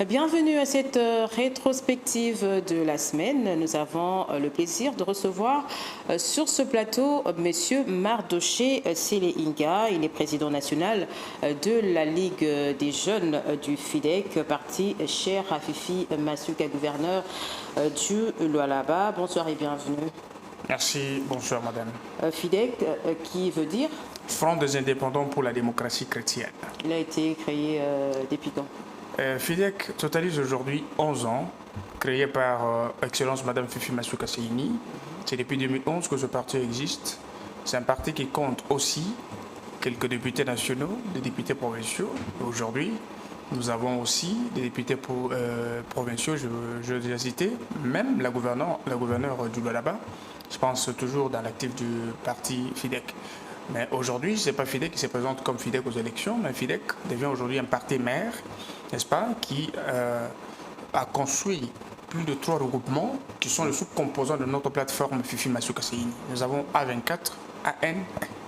Bienvenue à cette rétrospective de la semaine. Nous avons le plaisir de recevoir sur ce plateau M. Mardoché Sélé-Inga. Il est président national de la Ligue des jeunes du FIDEC, parti cher à Fifi Masuka, gouverneur du Lualaba. Bonsoir et bienvenue. Merci, bonsoir madame. FIDEC, qui veut dire Front des indépendants pour la démocratie chrétienne. Il a été créé depuis quand FIDEC totalise aujourd'hui 11 ans, créé par Excellence Madame Fifi Masuka Seyini. C'est depuis 2011 que ce parti existe. C'est un parti qui compte aussi quelques députés nationaux, des députés provinciaux. Aujourd'hui, nous avons aussi des députés provinciaux, je l'ai déjà cité, même la gouverneure du Lualaba. Je pense toujours dans l'actif du parti FIDEC. Mais aujourd'hui, ce n'est pas FIDEC qui se présente comme FIDEC aux élections, mais FIDEC devient aujourd'hui un parti mère, n'est-ce pas, qui a construit plus de 3 regroupements qui sont les sous-composants de notre plateforme Fifi Masuka Seyini. Nous avons A24, AN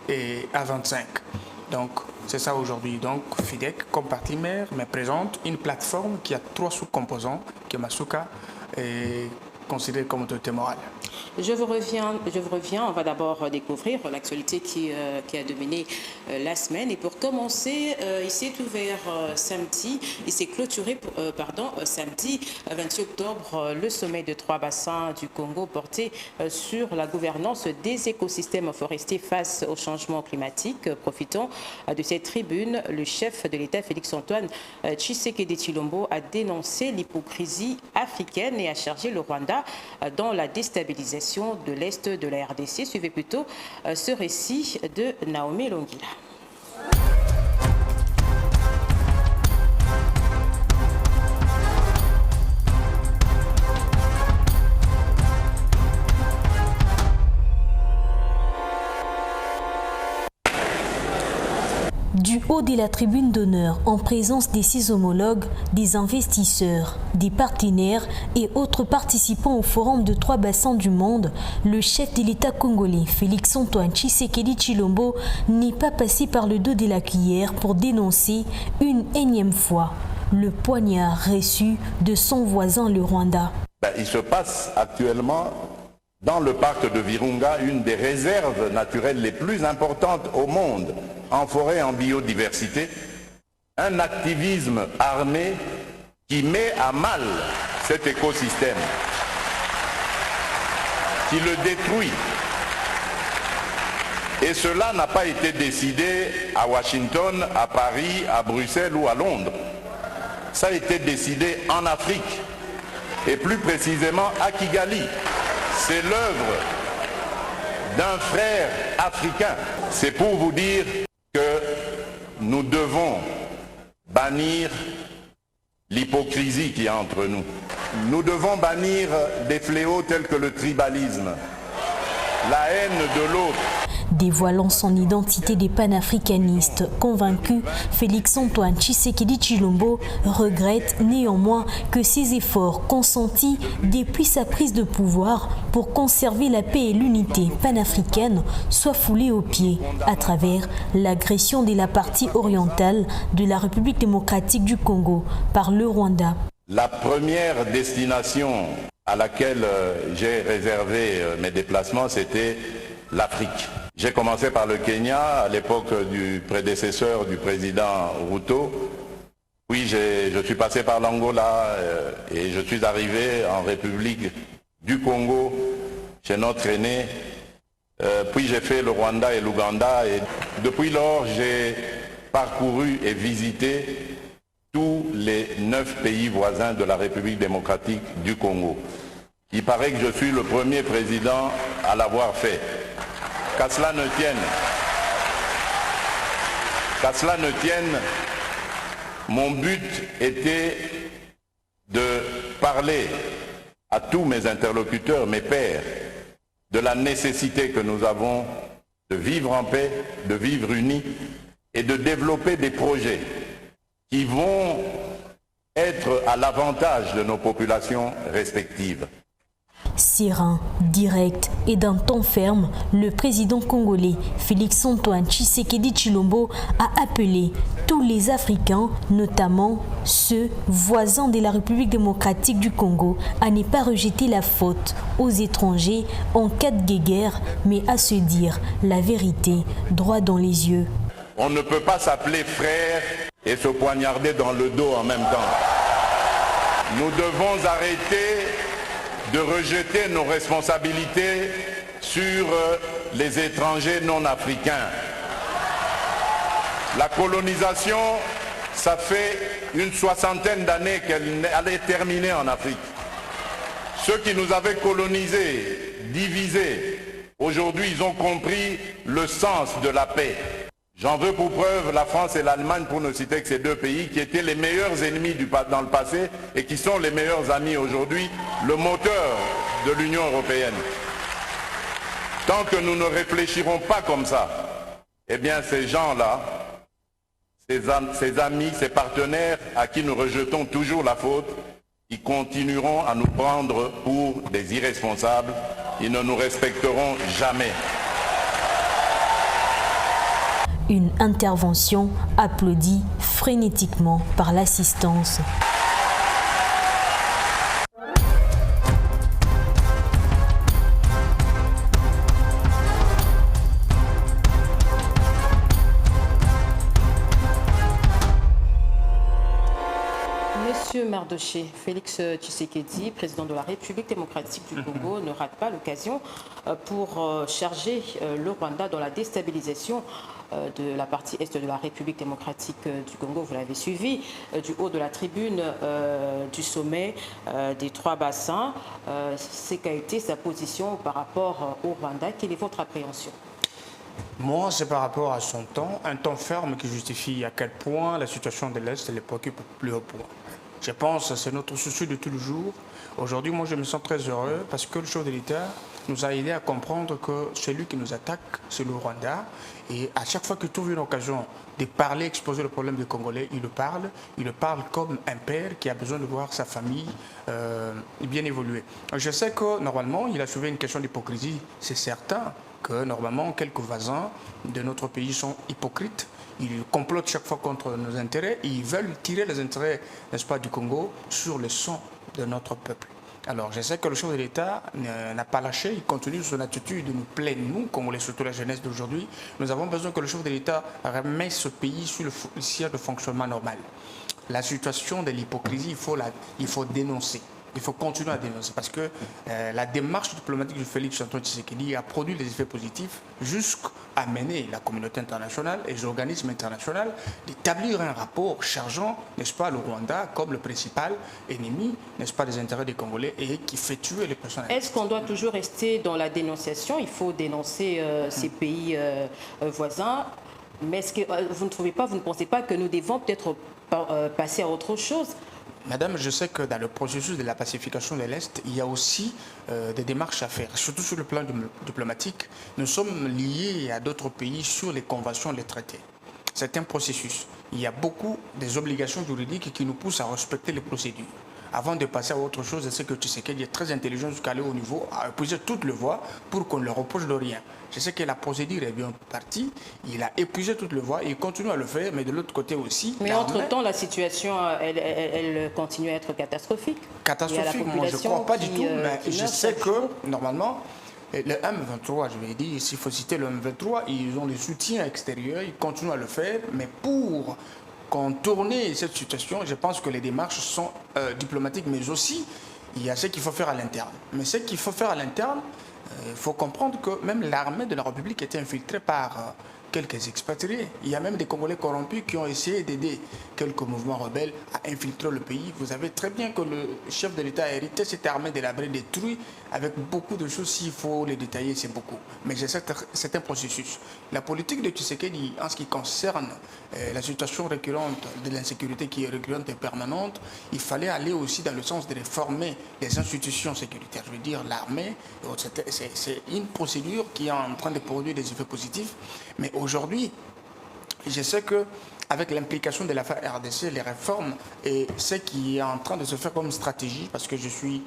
et A25. Donc, c'est ça aujourd'hui. Donc, FIDEC, comme parti mère, mais présente une plateforme qui a 3 sous-composants, qui est Masuka et considéré comme autorité morale. Je vous reviens. On va d'abord découvrir l'actualité qui a dominé la semaine. Et pour commencer, il s'est ouvert samedi, il s'est clôturé, samedi 26 octobre, le sommet de 3 bassins du Congo porté sur la gouvernance des écosystèmes forestiers face au changement climatique. Profitant de cette tribune, le chef de l'État, Félix-Antoine Tshisekedi Tshilombo, a dénoncé l'hypocrisie africaine et a chargé le Rwanda dans la déstabilisation de l'Est de la RDC. Suivez plutôt ce récit de Naomi Longila. Du haut de la tribune d'honneur, en présence des 6 homologues, des investisseurs, des partenaires et autres participants au forum de 3 bassins du monde, le chef de l'État congolais, Félix-Antoine Tshisekedi Tshilombo, n'est pas passé par le dos de la cuillère pour dénoncer une énième fois le poignard reçu de son voisin le Rwanda. Il se passe actuellement dans le parc de Virunga une des réserves naturelles les plus importantes au monde, en forêt, en biodiversité, un activisme armé qui met à mal cet écosystème, qui le détruit. Et cela n'a pas été décidé à Washington, à Paris, à Bruxelles ou à Londres. Ça a été décidé en Afrique, et plus précisément à Kigali. C'est l'œuvre d'un frère africain. C'est pour vous dire que nous devons bannir l'hypocrisie qui est entre nous. Nous devons bannir des fléaux tels que le tribalisme, la haine de l'autre. Dévoilant son identité des panafricanistes convaincus, Félix-Antoine Tshisekedi Tshilombo regrette néanmoins que ses efforts consentis depuis sa prise de pouvoir pour conserver la paix et l'unité panafricaine soient foulés aux pieds à travers l'agression de la partie orientale de la République démocratique du Congo par le Rwanda. La première destination à laquelle j'ai réservé mes déplacements, c'était l'Afrique. J'ai commencé par le Kenya à l'époque du prédécesseur du président Ruto. Puis je suis passé par l'Angola et je suis arrivé en République du Congo chez notre aîné. Puis j'ai fait le Rwanda et l'Ouganda et depuis lors j'ai parcouru et visité tous les 9 pays voisins de la République démocratique du Congo. Il paraît que je suis le premier président à l'avoir fait. Qu'à cela ne tienne, mon but était de parler à tous mes interlocuteurs, mes pairs, de la nécessité que nous avons de vivre en paix, de vivre unis et de développer des projets qui vont être à l'avantage de nos populations respectives. Serein, direct et d'un ton ferme, le président congolais Félix-Antoine Tshisekedi Tshilombo a appelé tous les Africains, notamment ceux voisins de la République démocratique du Congo, à ne pas rejeter la faute aux étrangers en cas de guerre, mais à se dire la vérité droit dans les yeux. On ne peut pas s'appeler frère et se poignarder dans le dos en même temps. Nous devons arrêter de rejeter nos responsabilités sur les étrangers non africains. La colonisation, ça fait une soixantaine d'années qu'elle est terminée en Afrique. Ceux qui nous avaient colonisés, divisés, aujourd'hui ils ont compris le sens de la paix. J'en veux pour preuve la France et l'Allemagne, pour ne citer que ces deux pays qui étaient les meilleurs ennemis dans le passé et qui sont les meilleurs amis aujourd'hui, le moteur de l'Union européenne. Tant que nous ne réfléchirons pas comme ça, eh bien ces gens-là, ces amis, ces partenaires à qui nous rejetons toujours la faute, ils continueront à nous prendre pour des irresponsables, ils ne nous respecteront jamais. Une intervention applaudie frénétiquement par l'assistance. Monsieur Mardoché, Félix Tshisekedi, président de la République démocratique du Congo, ne rate pas l'occasion pour charger le Rwanda dans la déstabilisation de la partie est de la République démocratique du Congo. Vous l'avez suivi du haut de la tribune du sommet des trois bassins. C'est qu'a été sa position par rapport au Rwanda. Quelle est votre appréhension? Moi, c'est par rapport à son temps, un temps ferme qui justifie à quel point la situation de l'Est les préoccupe au plus haut point. Je pense que c'est notre souci de tous les jours. Aujourd'hui, moi, je me sens très heureux parce que le chef de l'État nous a aidé à comprendre que celui qui nous attaque, c'est le Rwanda. Et à chaque fois qu'il trouve une occasion de parler, exposer le problème des Congolais, il le parle comme un père qui a besoin de voir sa famille bien évoluer. Je sais que normalement, il a soulevé une question d'hypocrisie, c'est certain que normalement, quelques voisins de notre pays sont hypocrites. Ils complotent chaque fois contre nos intérêts. Ils veulent tirer les intérêts, n'est-ce pas, du Congo sur le sang de notre peuple. Alors, je sais que le chef de l'État n'a pas lâché. Il continue son attitude de nous plaindre, nous, Congolais, surtout la jeunesse d'aujourd'hui. Nous avons besoin que le chef de l'État remette ce pays sur le siège de fonctionnement normal. La situation de l'hypocrisie, il faut dénoncer. Il faut continuer à dénoncer parce que la démarche diplomatique de Félix-Antoine Tshisekedi a produit des effets positifs jusqu'à mener la communauté internationale et les organismes internationaux d'établir un rapport chargeant, n'est-ce pas, le Rwanda comme le principal ennemi, n'est-ce pas, des intérêts des Congolais et qui fait tuer les personnes. Est-ce qu'on doit toujours rester dans la dénonciation? Il faut dénoncer ces pays voisins. Mais est-ce que vous ne trouvez pas, vous ne pensez pas que nous devons peut-être passer à autre chose? Madame, je sais que dans le processus de la pacification de l'Est, il y a aussi des démarches à faire, surtout sur le plan diplomatique. Nous sommes liés à d'autres pays sur les conventions, les traités. C'est un processus. Il y a beaucoup des obligations juridiques qui nous poussent à respecter les procédures. Avant de passer à autre chose, je sais que Tshisekedi est très intelligent jusqu'à aller au niveau, à épuiser toutes les voies pour qu'on ne le reproche de rien. Je sais que la procédure est bien partie, il a épuisé toutes les voies, il continue à le faire, mais de l'autre côté aussi... Mais entre-temps, la situation, elle continue à être catastrophique. Catastrophique, moi je ne crois pas du tout, mais je sais que, normalement, le M23, je vais dire, s'il faut citer le M23, ils ont des soutiens extérieurs, ils continuent à le faire, mais pour contourner cette situation, je pense que les démarches sont diplomatiques, mais aussi, il y a ce qu'il faut faire à l'interne. Mais ce qu'il faut faire à l'interne, il faut comprendre que même l'armée de la République était infiltrée par quelques expatriés. Il y a même des Congolais corrompus qui ont essayé d'aider quelques mouvements rebelles à infiltrer le pays. Vous savez très bien que le chef de l'État a hérité cette armée délabrée, détruite, avec beaucoup de choses. S'il faut les détailler, c'est beaucoup. Mais c'est un processus. La politique de Tshisekedi, en ce qui concerne la situation récurrente de l'insécurité qui est récurrente et permanente, il fallait aller aussi dans le sens de réformer les institutions sécuritaires. Je veux dire, l'armée, c'est une procédure qui est en train de produire des effets positifs. Mais aujourd'hui, Je sais que avec l'implication de l'affaire RDC, les réformes et ce qui est en train de se faire comme stratégie, parce que je suis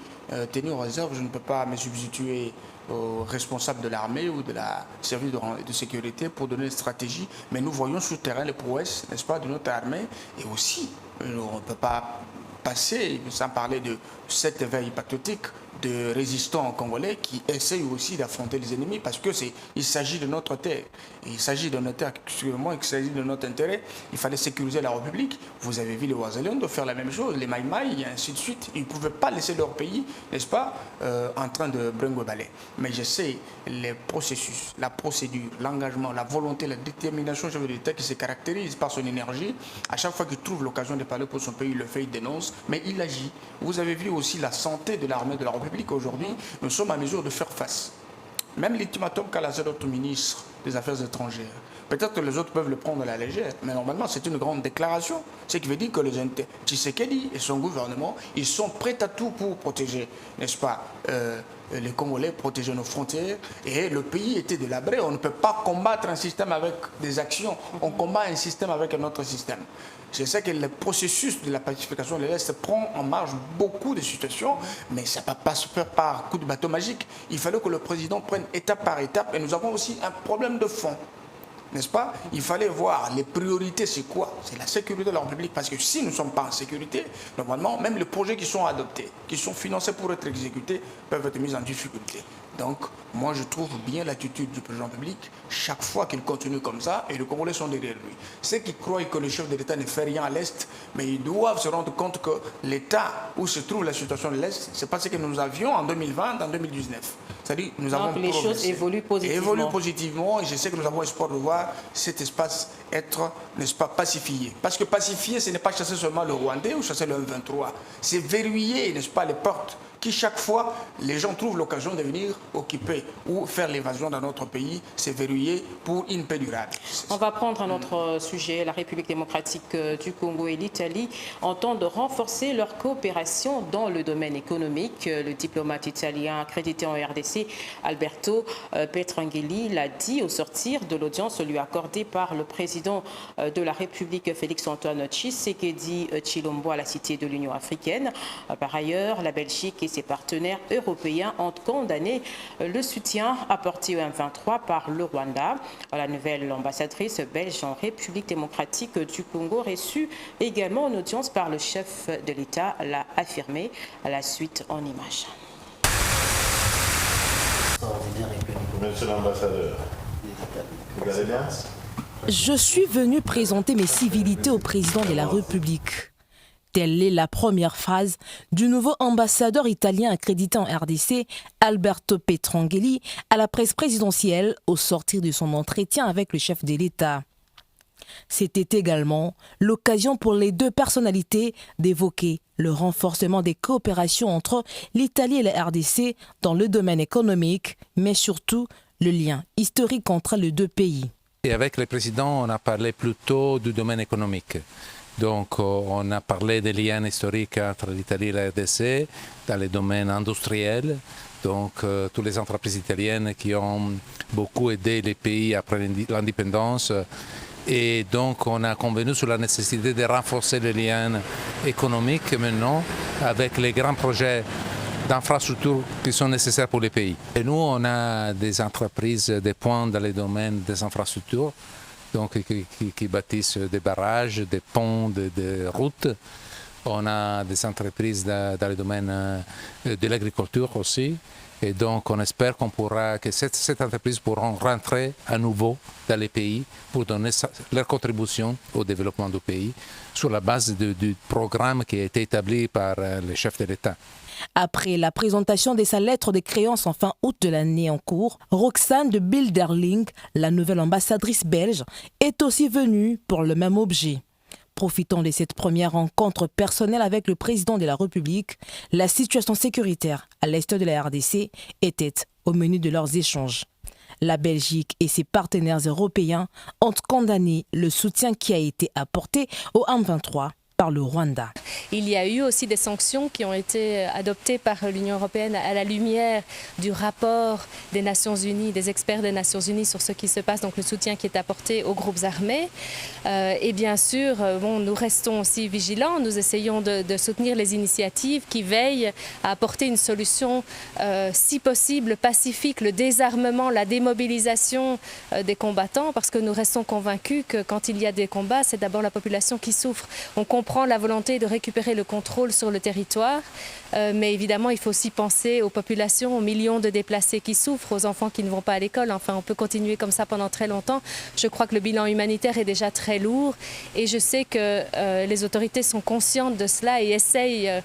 tenu en réserve, je ne peux pas me substituer aux responsables de l'armée ou de la service de sécurité pour donner une stratégie, mais nous voyons sur le terrain les prouesses, n'est-ce pas, de notre armée, et aussi, on ne peut pas passer, sans parler de cet éveil patriotique de résistants congolais qui essayent aussi d'affronter les ennemis parce qu'il s'agit de notre terre. Il s'agit de notre terre, excusez-moi, il s'agit de notre intérêt. Il fallait sécuriser la République. Vous avez vu les Ouazaliondo faire la même chose, les Maïmaï, et ainsi de suite. Ils ne pouvaient pas laisser leur pays, n'est-ce pas, en train de bringo-balai. Mais je sais les processus, la procédure, l'engagement, la volonté, la détermination de l'État qui se caractérise par son énergie. À chaque fois qu'il trouve l'occasion de parler pour son pays, il le fait, il dénonce, mais il agit. Vous avez vu aussi la santé de l'armée de la République. Aujourd'hui, nous sommes à mesure de faire face. Même l'ultimatum qu'a lancé notre ministre des Affaires étrangères, peut-être que les autres peuvent le prendre à la légère, mais normalement c'est une grande déclaration. Ce qui veut dire que Tshisekedi et son gouvernement, ils sont prêts à tout pour protéger, n'est-ce pas, les Congolais, protéger nos frontières. Et le pays était délabré. On ne peut pas combattre un système avec des actions. On combat un système avec un autre système. Je sais que le processus de la pacification de l'Est prend en marge beaucoup de situations, mais ça ne peut pas se faire par coup de bateau magique. Il fallait que le président prenne étape par étape, et nous avons aussi un problème de fond. N'est-ce pas? Il fallait voir les priorités, c'est quoi? C'est la sécurité de la République. Parce que si nous ne sommes pas en sécurité, normalement, même les projets qui sont adoptés, qui sont financés pour être exécutés, peuvent être mis en difficulté. Donc, moi, je trouve bien l'attitude du président public chaque fois qu'il continue comme ça, et les Congolais sont derrière lui. Ceux qui croient que le chef de l'État ne fait rien à l'Est, mais ils doivent se rendre compte que l'État où se trouve la situation de l'Est, c'est pas ce que nous avions en 2020, en 2019. C'est-à-dire nous avons les choses évoluent positivement. Évoluent positivement, et je sais que nous avons espoir de voir cet espace être, n'est-ce pas, pacifié. Parce que pacifier, ce n'est pas chasser seulement le Rwandais ou chasser le M23. C'est verrouiller, n'est-ce pas, les portes qui chaque fois, les gens trouvent l'occasion de venir occuper ou faire l'évasion dans notre pays, c'est verrouillé pour une paix durable. On va prendre un autre sujet. La République démocratique du Congo et l'Italie entendent renforcer leur coopération dans le domaine économique. Le diplomate italien accrédité en RDC, Alberto Petrangeli, l'a dit au sortir de l'audience lui accordée par le président de la République, Félix-Antoine Tshisekedi Tshilombo, à la Cité de l'Union africaine. Par ailleurs, la Belgique et ses partenaires européens ont condamné le soutien apporté au M23 par le Rwanda. La nouvelle ambassadrice belge en République démocratique du Congo, reçue également en audience par le chef de l'État, l'a affirmé. À la suite en images. Monsieur l'ambassadeur, vous allez bien? Je suis venu présenter mes civilités au président de la République. Telle est la première phrase du nouveau ambassadeur italien accrédité en RDC, Alberto Petrangeli, à la presse présidentielle au sortir de son entretien avec le chef de l'État. C'était également l'occasion pour les deux personnalités d'évoquer le renforcement des coopérations entre l'Italie et la RDC dans le domaine économique, mais surtout le lien historique entre les deux pays. Et avec le président, on a parlé plutôt du domaine économique. Donc, on a parlé des liens historiques entre l'Italie et la RDC dans les domaines industriels. Donc, toutes les entreprises italiennes qui ont beaucoup aidé les pays après l'indépendance. Et donc, on a convenu sur la nécessité de renforcer les liens économiques maintenant avec les grands projets d'infrastructures qui sont nécessaires pour les pays. Et nous, on a des entreprises, des points dans les domaines des infrastructures. Donc, qui bâtissent des barrages, des ponts, des routes. On a des entreprises dans le domaine de l'agriculture aussi. Et donc, on espère que cette entreprise pourront rentrer à nouveau dans les pays pour donner leur contribution au développement du pays sur la base du programme qui a été établi par le chef de l'État. Après la présentation de sa lettre de créance en fin août de l'année en cours, Roxane de Bilderling, la nouvelle ambassadrice belge, est aussi venue pour le même objet. Profitant de cette première rencontre personnelle avec le président de la République, la situation sécuritaire à l'est de la RDC était au menu de leurs échanges. La Belgique et ses partenaires européens ont condamné le soutien qui a été apporté au M23 par le Rwanda. Il y a eu aussi des sanctions qui ont été adoptées par l'Union européenne à la lumière du rapport des Nations Unies, des experts des Nations Unies sur ce qui se passe, donc le soutien qui est apporté aux groupes armés. Et bien sûr, nous restons aussi vigilants, nous essayons de soutenir les initiatives qui veillent à apporter une solution, si possible, pacifique, le désarmement, la démobilisation des combattants, parce que nous restons convaincus que quand il y a des combats, c'est d'abord la population qui souffre. On comprend la volonté de récupérer le contrôle sur le territoire, mais évidemment, il faut aussi penser aux populations, aux millions de déplacés qui souffrent, aux enfants qui ne vont pas à l'école. Enfin, on peut continuer comme ça pendant très longtemps. Je crois que le bilan humanitaire est déjà très lourd et je sais que les autorités sont conscientes de cela et essayent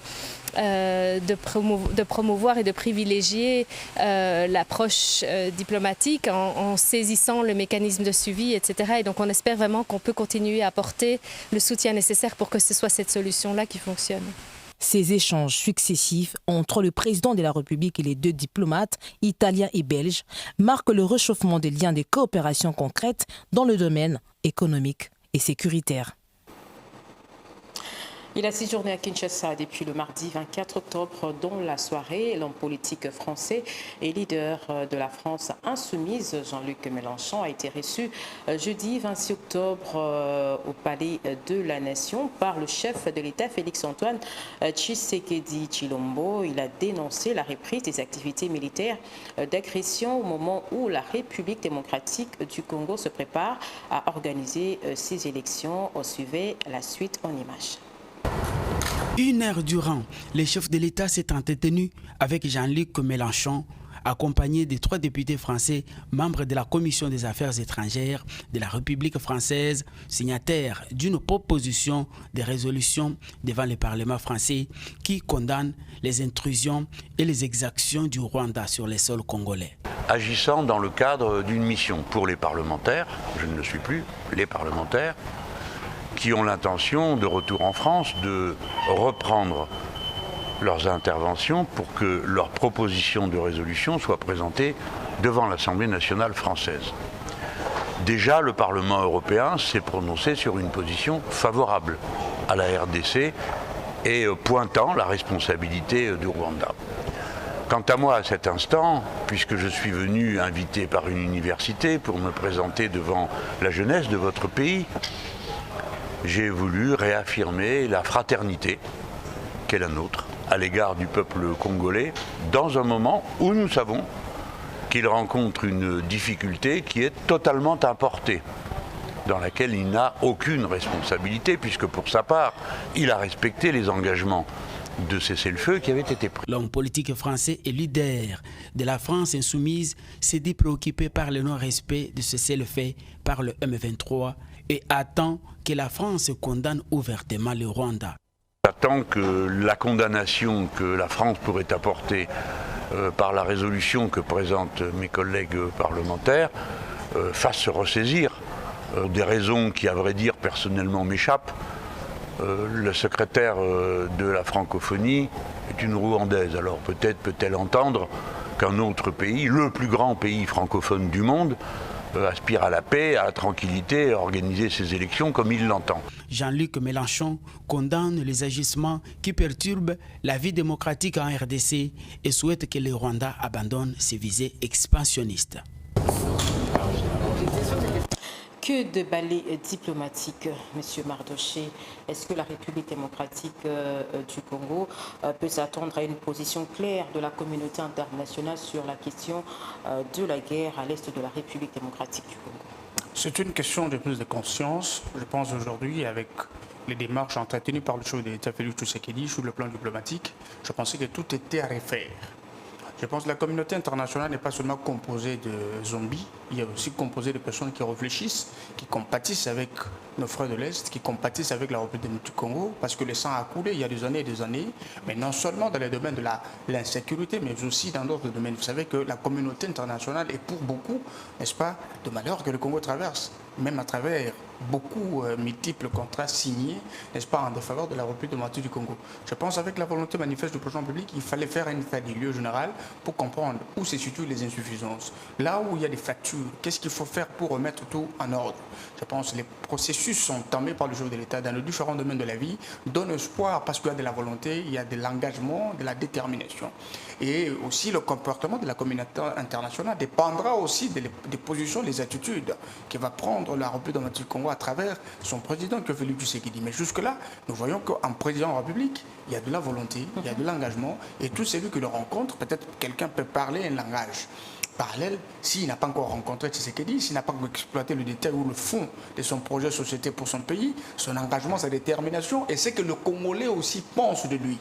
de promouvoir et de privilégier l'approche diplomatique en saisissant le mécanisme de suivi, etc. Et donc on espère vraiment qu'on peut continuer à apporter le soutien nécessaire pour que ce soit cette solution-là qui fonctionne. Ces échanges successifs entre le président de la République et les deux diplomates, italiens et belges, marquent le réchauffement des liens de coopération concrètes dans le domaine économique et sécuritaire. Il a séjourné à Kinshasa depuis le mardi 24 octobre, dont la soirée. L'homme politique français et leader de la France insoumise, Jean-Luc Mélenchon, a été reçu jeudi 26 octobre au Palais de la Nation par le chef de l'État, Félix-Antoine Tshisekedi Tshilombo. Il a dénoncé la reprise des activités militaires d'agression au moment où la République démocratique du Congo se prépare à organiser ses élections. On suivait la suite en images. Une heure durant, le chef de l'État s'est entretenu avec Jean-Luc Mélenchon, accompagné des 3 députés français, membres de la Commission des Affaires étrangères de la République française, signataires d'une proposition de résolution devant le Parlement français qui condamne les intrusions et les exactions du Rwanda sur les sols congolais. Agissant dans le cadre d'une mission pour les parlementaires, je ne le suis plus, les parlementaires, qui ont l'intention, de retour en France, de reprendre leurs interventions pour que leurs propositions de résolution soient présentées devant l'Assemblée nationale française. Déjà, le Parlement européen s'est prononcé sur une position favorable à la RDC et pointant la responsabilité du Rwanda. Quant à moi, à cet instant, puisque je suis venu invité par une université pour me présenter devant la jeunesse de votre pays, j'ai voulu réaffirmer la fraternité qu'est la nôtre à l'égard du peuple congolais dans un moment où nous savons qu'il rencontre une difficulté qui est totalement importée, dans laquelle il n'a aucune responsabilité puisque pour sa part, il a respecté les engagements de cessez-le-feu qui avaient été pris. L'homme politique français et leader de la France insoumise s'est dit préoccupé par le non-respect de cessez-le-feu par le M23 et attend que la France condamne ouvertement le Rwanda. J'attends que la condamnation que la France pourrait apporter par la résolution que présentent mes collègues parlementaires fasse se ressaisir des raisons qui, à vrai dire, personnellement m'échappent. Le secrétaire de la francophonie est une Rwandaise, alors peut-être peut-elle entendre qu'un autre pays, le plus grand pays francophone du monde, aspire à la paix, à la tranquillité, à organiser ses élections comme il l'entend. Jean-Luc Mélenchon condamne les agissements qui perturbent la vie démocratique en RDC et souhaite que le Rwanda abandonne ses visées expansionnistes. Que de balais diplomatiques, M. Mardoché. Est-ce que la République démocratique du Congo peut s'attendre à une position claire de la communauté internationale sur la question de la guerre à l'est de la République démocratique du Congo? C'est une question de prise de conscience, je pense aujourd'hui, avec les démarches entretenues par le chef de l'État Félix Tshisekedi sur le plan diplomatique. Je pensais que tout était à refaire. Je pense que la communauté internationale n'est pas seulement composée de zombies, il y a aussi composée de personnes qui réfléchissent, qui compatissent avec nos frères de l'Est, qui compatissent avec la République du Congo, parce que le sang a coulé il y a des années et des années, mais non seulement dans les domaines de l'insécurité, mais aussi dans d'autres domaines. Vous savez que la communauté internationale est pour beaucoup, n'est-ce pas, de malheurs que le Congo traverse, même à travers beaucoup multiples contrats signés, n'est-ce pas, en défaveur de la République démocratique du Congo. Je pense avec la volonté manifeste du président public, il fallait faire un état des lieux général pour comprendre où se situent les insuffisances. Là où il y a des fractures, qu'est-ce qu'il faut faire pour remettre tout en ordre. Je pense que les processus sont entamés par le chef de l'État dans les différents domaines de la vie, donnent espoir parce qu'il y a de la volonté, il y a de l'engagement, de la détermination. Et aussi le comportement de la communauté internationale dépendra aussi des positions, des attitudes que va prendre la République démocratique du Congo à travers son président, que Félix Tshisekedi. Mais jusque-là, nous voyons qu'en président de la République, il y a de la volonté, il y a de l'engagement, et tout celui qui le rencontre, peut-être quelqu'un peut parler un langage parallèle, s'il n'a pas encore rencontré Tshisekedi, s'il n'a pas exploité le détail ou le fond de son projet de société pour son pays, son engagement, sa détermination, et c'est que le Congolais aussi pense de lui.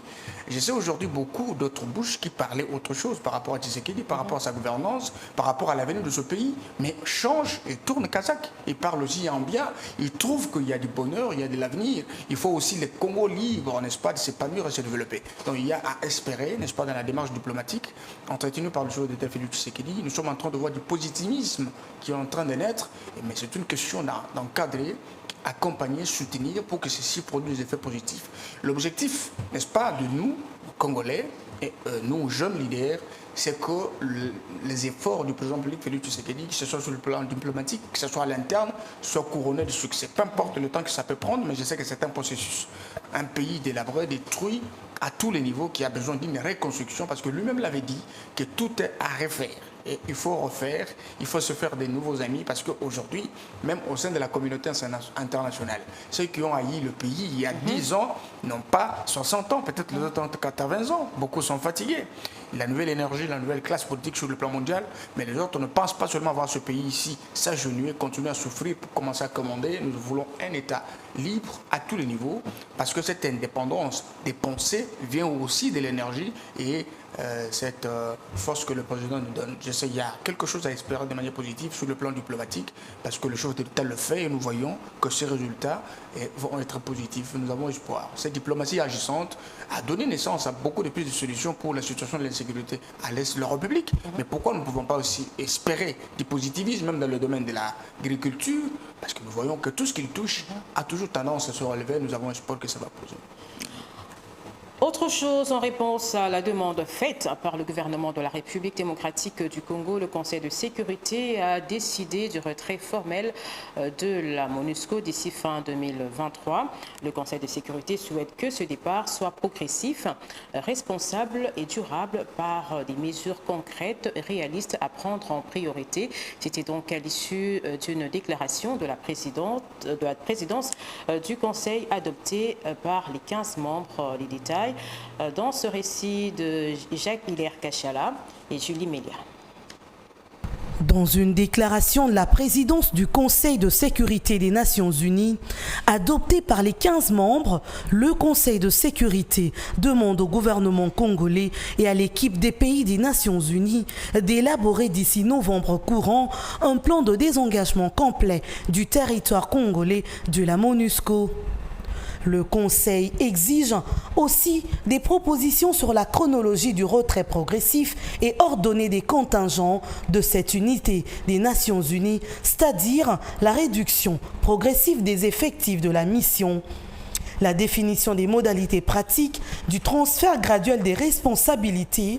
Je sais aujourd'hui beaucoup d'autres bouches qui parlaient autre chose par rapport à Tshisekedi, par rapport à sa gouvernance, par rapport à l'avenir de ce pays, mais change et tourne kazakh. Il parle aussi en bien, il trouve qu'il y a du bonheur, il y a de l'avenir. Il faut aussi les Congos libres, n'est-ce pas, de s'épanouir et de se développer. Donc il y a à espérer, n'est-ce pas, dans la démarche diplomatique, entretenue par le chef d'État Félix Tshisekedi, nous sommes en train de voir du positivisme qui est en train de naître, mais c'est une question d'encadrer, accompagner, soutenir pour que ceci produise des effets positifs. L'objectif, n'est-ce pas, de nous, Congolais, et nous, jeunes leaders, c'est que les efforts du président public Félix Tshisekedi, que ce soit sur le plan diplomatique, que ce soit à l'interne, soient couronnés de succès. Peu importe le temps que ça peut prendre, mais je sais que c'est un processus. Un pays délabré, détruit à tous les niveaux, qui a besoin d'une reconstruction, parce que lui-même l'avait dit, que tout est à refaire. Et il faut refaire, il faut se faire des nouveaux amis, parce qu'aujourd'hui, même au sein de la communauté internationale, ceux qui ont haï le pays il y a 10 ans n'ont pas 60 ans, peut-être les autres ont 80 ans. Beaucoup sont fatigués. La nouvelle énergie, la nouvelle classe politique sur le plan mondial, mais les autres ne pensent pas seulement voir ce pays ici s'agenouiller, continuer à souffrir pour commencer à commander. Nous voulons un État libre à tous les niveaux, parce que cette indépendance des pensées vient aussi de l'énergie et cette force que le président nous donne. Je sais, il y a quelque chose à espérer de manière positive sur le plan diplomatique, parce que le chef de l'État le fait et nous voyons que ces résultats vont être positifs. Nous avons espoir. Cette diplomatie agissante a donné naissance à beaucoup de plus de solutions pour la situation de l'insécurité à l'Est de la République. Mais pourquoi nous ne pouvons pas aussi espérer du positivisme, même dans le domaine de l'agriculture, parce que nous voyons que tout ce qu'il touche a toujours tendance à se relever. Nous avons espoir que ça va poser. Autre chose, en réponse à la demande faite par le gouvernement de la République démocratique du Congo, le Conseil de sécurité a décidé du retrait formel de la MONUSCO d'ici fin 2023. Le Conseil de sécurité souhaite que ce départ soit progressif, responsable et durable par des mesures concrètes, réalistes à prendre en priorité. C'était donc à l'issue d'une déclaration de la présidence du Conseil adoptée par les 15 membres. Les détails dans ce récit de Jacques-Hilaire Kachala et Julie Mélia. Dans une déclaration de la présidence du Conseil de sécurité des Nations Unies, adoptée par les 15 membres, le Conseil de sécurité demande au gouvernement congolais et à l'équipe des pays des Nations Unies d'élaborer d'ici novembre courant un plan de désengagement complet du territoire congolais de la MONUSCO. Le Conseil exige aussi des propositions sur la chronologie du retrait progressif et ordonné des contingents de cette unité des Nations Unies, c'est-à-dire la réduction progressive des effectifs de la mission. La définition des modalités pratiques du transfert graduel des responsabilités,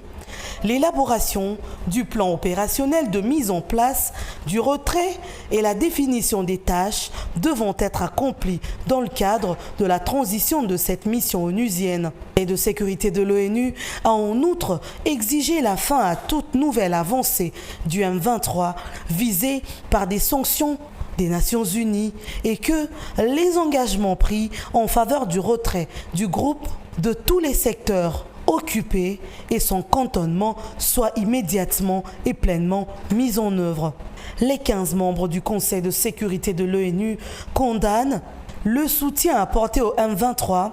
l'élaboration du plan opérationnel de mise en place du retrait et la définition des tâches devant être accomplies dans le cadre de la transition de cette mission onusienne. Et de sécurité de l'ONU a en outre exigé la fin à toute nouvelle avancée du M23 visée par des sanctions des Nations Unies et que les engagements pris en faveur du retrait du groupe de tous les secteurs occupés et son cantonnement soient immédiatement et pleinement mis en œuvre. Les 15 membres du Conseil de sécurité de l'ONU condamnent le soutien apporté au M23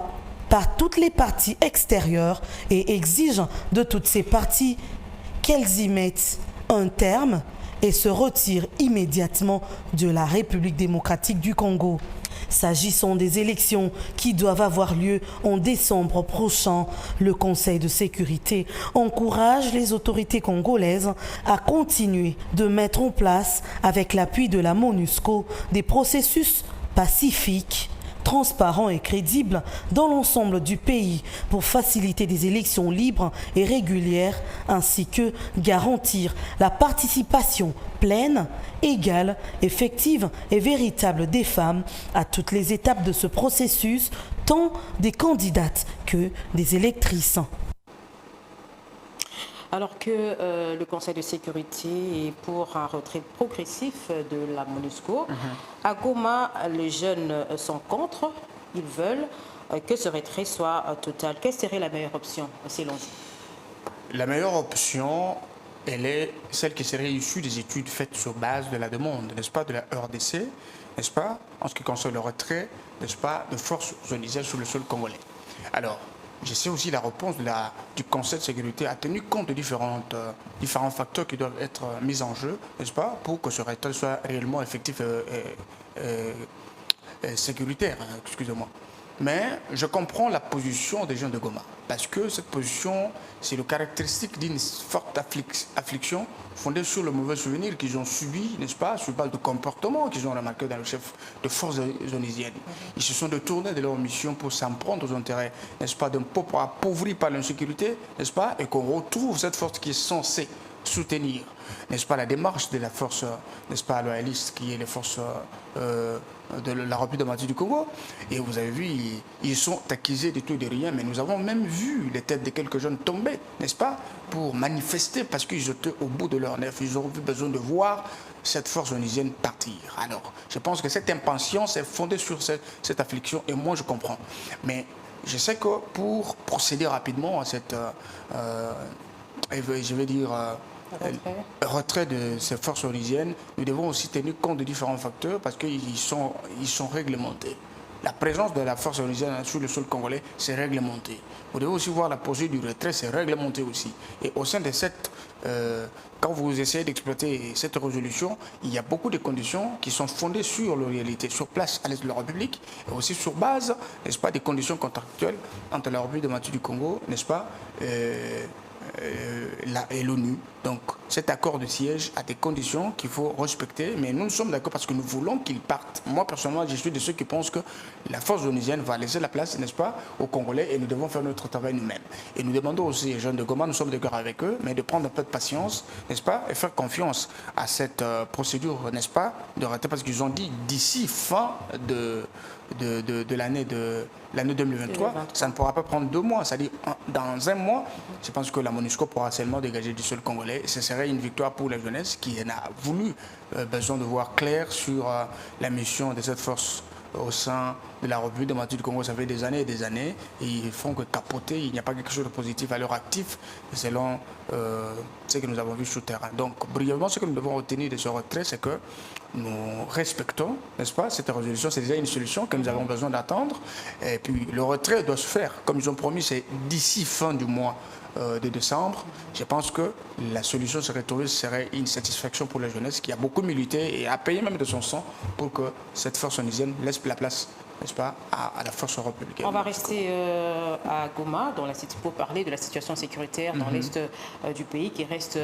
par toutes les parties extérieures et exigent de toutes ces parties qu'elles y mettent un terme et se retire immédiatement de la République démocratique du Congo. S'agissant des élections qui doivent avoir lieu en décembre prochain, le Conseil de sécurité encourage les autorités congolaises à continuer de mettre en place, avec l'appui de la MONUSCO, des processus pacifique, transparent et crédible dans l'ensemble du pays pour faciliter des élections libres et régulières ainsi que garantir la participation pleine, égale, effective et véritable des femmes à toutes les étapes de ce processus, tant des candidates que des électrices. Alors que le Conseil de sécurité est pour un retrait progressif de la MONUSCO, à Goma, les jeunes sont contre. Ils veulent que ce retrait soit total. Quelle serait la meilleure option, selon vous? La meilleure option, elle est celle qui serait issue des études faites sur base de la demande, n'est-ce pas, de la RDC, n'est-ce pas, en ce qui concerne le retrait, n'est-ce pas, de forces onusiennes sur le sol congolais. Alors, je sais aussi la réponse du Conseil de sécurité a tenu compte de différents facteurs qui doivent être mis en jeu, n'est-ce pas, pour que ce retrait soit réellement effectif et sécuritaire, excusez-moi. Mais je comprends la position des gens de Goma, parce que cette position, c'est le caractéristique d'une forte affliction fondée sur le mauvais souvenir qu'ils ont subi, n'est-ce pas, sur base de comportement qu'ils ont remarqué dans le chef de forces onusiennes. Ils se sont détournés de leur mission pour s'en prendre aux intérêts, n'est-ce pas, d'un peuple appauvri par l'insécurité, n'est-ce pas, et qu'on retrouve cette force qui est censée soutenir, n'est-ce pas, la démarche de la force, n'est-ce pas, loyaliste, qui est les forces de la République démocratique du Congo. Et vous avez vu, ils sont accusés de tout et de rien, mais nous avons même vu les têtes de quelques jeunes tomber, n'est-ce pas, pour manifester parce qu'ils étaient au bout de leur nerf. Ils ont eu besoin de voir cette force onusienne partir. Alors, je pense que cette impatience est fondée sur cette affliction, et moi je comprends. Mais je sais que pour procéder rapidement à cette, je vais dire, retrait de ces forces onusiennes, nous devons aussi tenir compte de différents facteurs parce qu'ils sont réglementés. La présence de la force onusienne sur le sol congolais, c'est réglementé. Vous devez aussi voir la procédure du retrait, c'est réglementé aussi. Et au sein de cette, quand vous essayez d'exploiter cette résolution, il y a beaucoup de conditions qui sont fondées sur la réalité, sur place à l'est de la République, et aussi sur base, n'est-ce pas, des conditions contractuelles entre la République démocratique du Congo, n'est-ce pas, et l'ONU. Donc cet accord de siège a des conditions qu'il faut respecter, mais nous sommes d'accord parce que nous voulons qu'il parte. Moi personnellement, je suis de ceux qui pensent que la force onusienne va laisser la place, n'est-ce pas, aux Congolais, et nous devons faire notre travail nous-mêmes. Et nous demandons aussi aux jeunes de Goma, nous sommes d'accord avec eux, mais de prendre un peu de patience, n'est-ce pas, et faire confiance à cette procédure, n'est-ce pas, de retrait, parce qu'ils ont dit d'ici fin de l'année 2023, ça ne pourra pas prendre 2 mois, c'est-à-dire dans 1 mois, je pense que la MONUSCO pourra seulement dégager du sol congolais. Ce serait une victoire pour la jeunesse qui en a voulu besoin de voir clair sur la mission de cette force au sein de la République démocratique du Congo. Ça fait des années et des années, et ils font que capoter, il n'y a pas quelque chose de positif à leur actif, selon ce que nous avons vu sur le terrain. Donc, brièvement, ce que nous devons retenir de ce retrait, c'est que nous respectons, n'est-ce pas, cette résolution, c'est déjà une solution que nous avons besoin d'attendre. Et puis, le retrait doit se faire, comme ils ont promis, c'est d'ici fin du mois de décembre. Je pense que la solution serait une satisfaction pour la jeunesse qui a beaucoup milité et a payé même de son sang pour que cette force onusienne laisse la place, n'est-ce pas, à la force républicaine. On va rester à Goma pour parler de la situation sécuritaire dans l'est du pays qui reste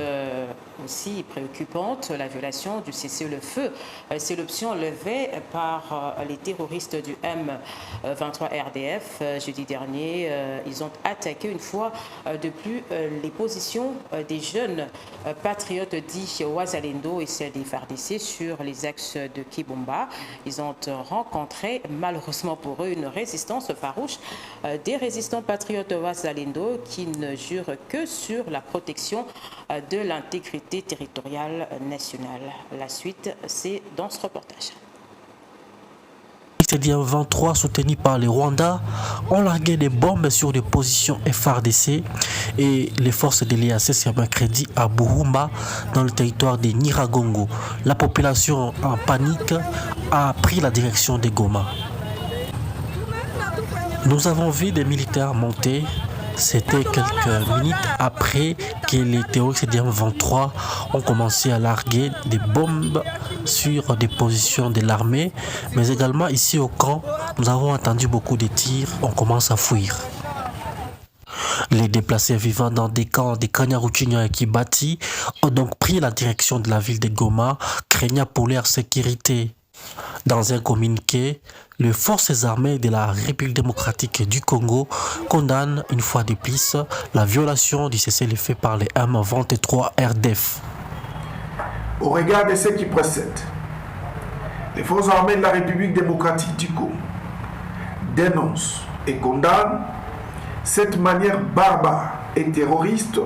aussi préoccupante, la violation du cessez-le-feu. C'est l'option levée par les terroristes du M23 RDF. Jeudi dernier, ils ont attaqué une fois de plus les positions des jeunes patriotes dits Wazalendo et celles des FARDC sur les axes de Kibomba. Ils ont rencontré malheureusement pour eux une résistance farouche des résistants patriotes Wazalendo qui ne jurent que sur la protection de l'intégrité territoriale nationale. La suite, c'est dans ce reportage. Les M23 soutenus par les Rwandais ont largué des bombes sur des positions FARDC et les forces de l'EAC sur mercredi à Burumba dans le territoire de Nyiragongo. La population en panique a pris la direction de Goma. Nous avons vu des militaires monter. C'était quelques minutes après que les terroristes des M23 ont commencé à larguer des bombes sur des positions de l'armée, mais également ici au camp, nous avons entendu beaucoup de tirs, on commence à fuir. Les déplacés vivant dans des camps de Kanyaruchinya et Kibati ont donc pris la direction de la ville de Goma, craignant pour leur sécurité. Dans un communiqué, les forces armées de la République démocratique du Congo condamnent une fois de plus la violation du cessez-le-feu par les M23 RDF. Au regard de ce qui précède, les forces armées de la République démocratique du Congo dénoncent et condamnent cette manière barbare et terroriste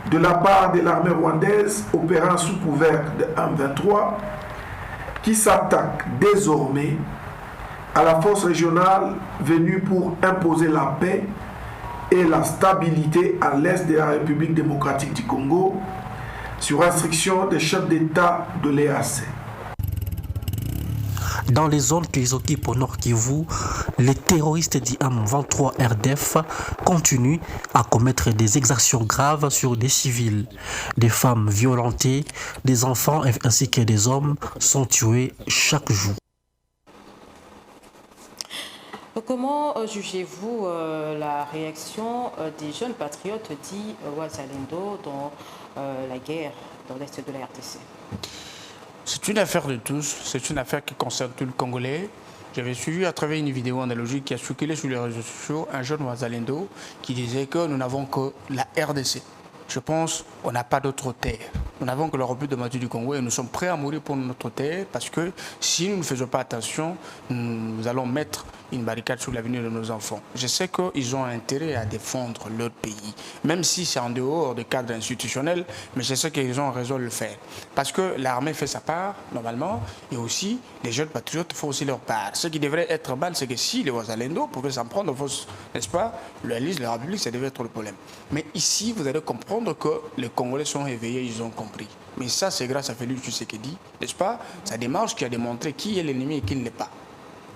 de la part de l'armée rwandaise opérant sous couvert de M23 qui s'attaque désormais à la force régionale venue pour imposer la paix et la stabilité à l'est de la République démocratique du Congo sur instruction des chefs d'État de l'EAC. Dans les zones qu'ils occupent au Nord Kivu, les terroristes du M23 RDF continuent à commettre des exactions graves sur des civils. Des femmes violentées, des enfants ainsi que des hommes sont tués chaque jour. Comment jugez-vous la réaction des jeunes patriotes dits Wazalendo dans la guerre dans l'est de la RDC? C'est une affaire de tous, c'est une affaire qui concerne tout le Congolais. J'avais suivi à travers une vidéo analogique qui a circulé sur les réseaux sociaux un jeune Wazalendo qui disait que nous n'avons que la RDC. Je pense qu'on n'a pas d'autre terre. Nous n'avons que la République démocratique du Congo et nous sommes prêts à mourir pour notre terre parce que si nous ne faisons pas attention, nous allons mettre une barricade sur l'avenir de nos enfants. Je sais qu'ils ont intérêt à défendre leur pays, même si c'est en dehors du cadre institutionnel, mais je sais qu'ils ont raison de le faire. Parce que l'armée fait sa part, normalement, et aussi les jeunes patriotes font aussi leur part. Ce qui devrait être mal, c'est que si les Wazalendo pouvaient s'en prendre, n'est-ce pas, la liste de la République, ça devait être le problème. Mais ici, vous allez comprendre que les Congolais sont éveillés, ils ont compris. Mais ça, c'est grâce à Félix Tshisekedi, n'est-ce pas? Sa démarche qui a démontré qui est l'ennemi et qui ne l'est pas.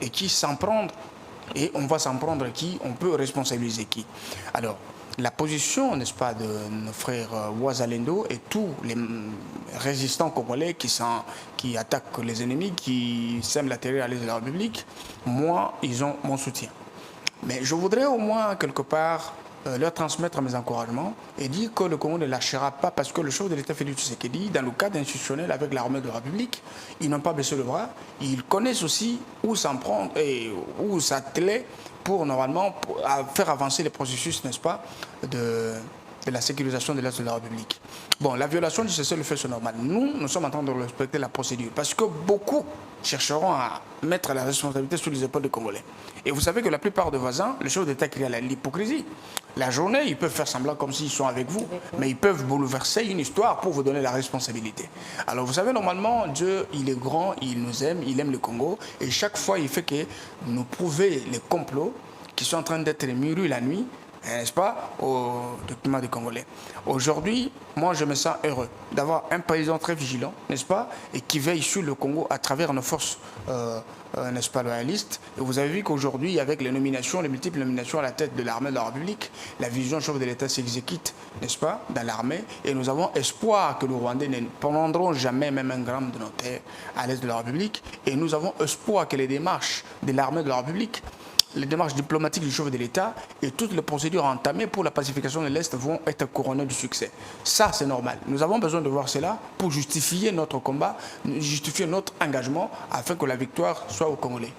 Et qui s'en prendre, et on va s'en prendre qui, on peut responsabiliser qui. Alors, la position, n'est-ce pas, de nos frères Wazalendo et tous les résistants congolais qui attaquent les ennemis, qui sèment la terreur à l'est de la République, moi, ils ont mon soutien. Mais je voudrais au moins, quelque part, leur transmettre mes encouragements et dire que le Congo ne lâchera pas parce que le chef de l'État Félix Tshisekedi, dans le cadre institutionnel avec l'armée de la République, ils n'ont pas baissé le bras. Ils connaissent aussi où s'en prendre et où s'atteler pour normalement faire avancer les processus, n'est-ce pas, de la sécurisation de l'Est de la République. Bon, la violation du cessez-le-feu, c'est normal. Nous sommes en train de respecter la procédure parce que beaucoup chercheront à mettre la responsabilité sur les épaules des Congolais. Et vous savez que la plupart des voisins, le chef d'État crie à l'hypocrisie. La journée, ils peuvent faire semblant comme s'ils sont avec vous, mais ils peuvent bouleverser une histoire pour vous donner la responsabilité. Alors vous savez, normalement, Dieu, il est grand, il nous aime, il aime le Congo, et chaque fois, il fait que nous prouver les complots qui sont en train d'être murus la nuit, n'est-ce pas, au document des Congolais. Aujourd'hui, moi, je me sens heureux d'avoir un président très vigilant, n'est-ce pas, et qui veille sur le Congo à travers nos forces, n'est-ce pas, loyalistes. Et vous avez vu qu'aujourd'hui, avec les nominations, les multiples nominations à la tête de l'armée de la République, la vision chef de l'État s'exécute, n'est-ce pas, dans l'armée. Et nous avons espoir que les Rwandais ne prendront jamais même un gramme de nos terres à l'est de la République. Et nous avons espoir que les démarches de l'armée de la République, les démarches diplomatiques du chef de l'État et toutes les procédures entamées pour la pacification de l'Est vont être couronnées du succès. Ça, c'est normal. Nous avons besoin de voir cela pour justifier notre combat, justifier notre engagement afin que la victoire soit aux Congolais.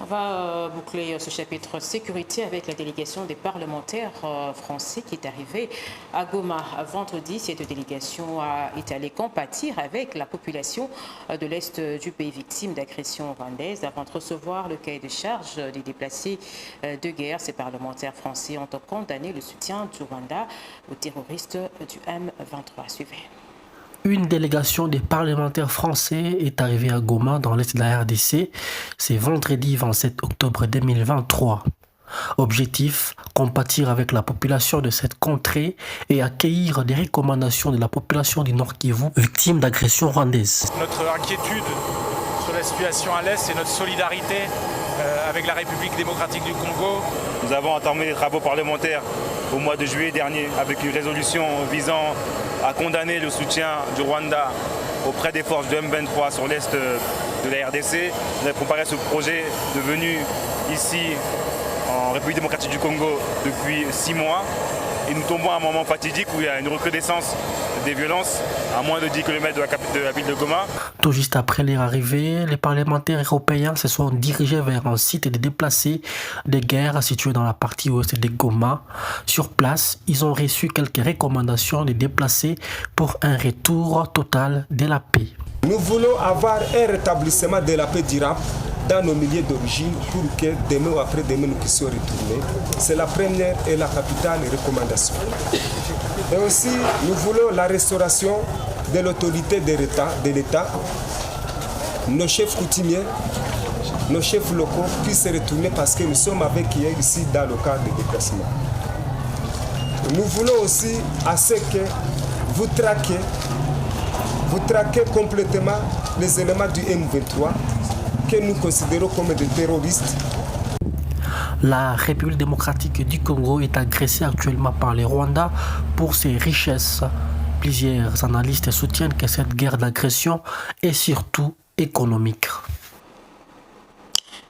On va boucler ce chapitre sécurité avec la délégation des parlementaires français qui est arrivée à Goma vendredi. Cette délégation est allée compatir avec la population de l'Est du pays victime d'agressions rwandaises avant de recevoir le cahier de charge des déplacés de guerre. Ces parlementaires français ont condamné le soutien du Rwanda aux terroristes du M23. Suivez. Une délégation des parlementaires français est arrivée à Goma dans l'est de la RDC. C'est vendredi 27 octobre 2023. Objectif, compatir avec la population de cette contrée et accueillir des recommandations de la population du Nord Kivu victime d'agressions rwandaises. Notre inquiétude sur la situation à l'est et notre solidarité avec la République démocratique du Congo. Nous avons entamé les travaux parlementaires au mois de juillet dernier avec une résolution visant à condamner le soutien du Rwanda auprès des forces de M23 sur l'est de la RDC. Nous avons préparé ce projet de venue ici en République démocratique du Congo depuis 6 mois. Et nous tombons à un moment fatidique où il y a une recrudescence des violences à moins de 10 km de la ville de Goma. Tout juste après leur arrivée, les parlementaires européens se sont dirigés vers un site de déplacés de guerre situé dans la partie ouest de Goma. Sur place, ils ont reçu quelques recommandations des déplacés pour un retour total de la paix. Nous voulons avoir un rétablissement de la paix durable dans nos milieux d'origine pour que demain ou après-demain nous puissions retourner. C'est la première et la capitale recommandation. Et aussi, nous voulons la restauration de l'autorité de l'État. Nos chefs coutumiers, nos chefs locaux puissent retourner parce que nous sommes avec eux ici dans le cadre de déplacement. Nous voulons aussi à ce que vous traquez complètement les éléments du M23 que nous considérons comme des terroristes. La République démocratique du Congo est agressée actuellement par le Rwanda pour ses richesses. Plusieurs analystes soutiennent que cette guerre d'agression est surtout économique.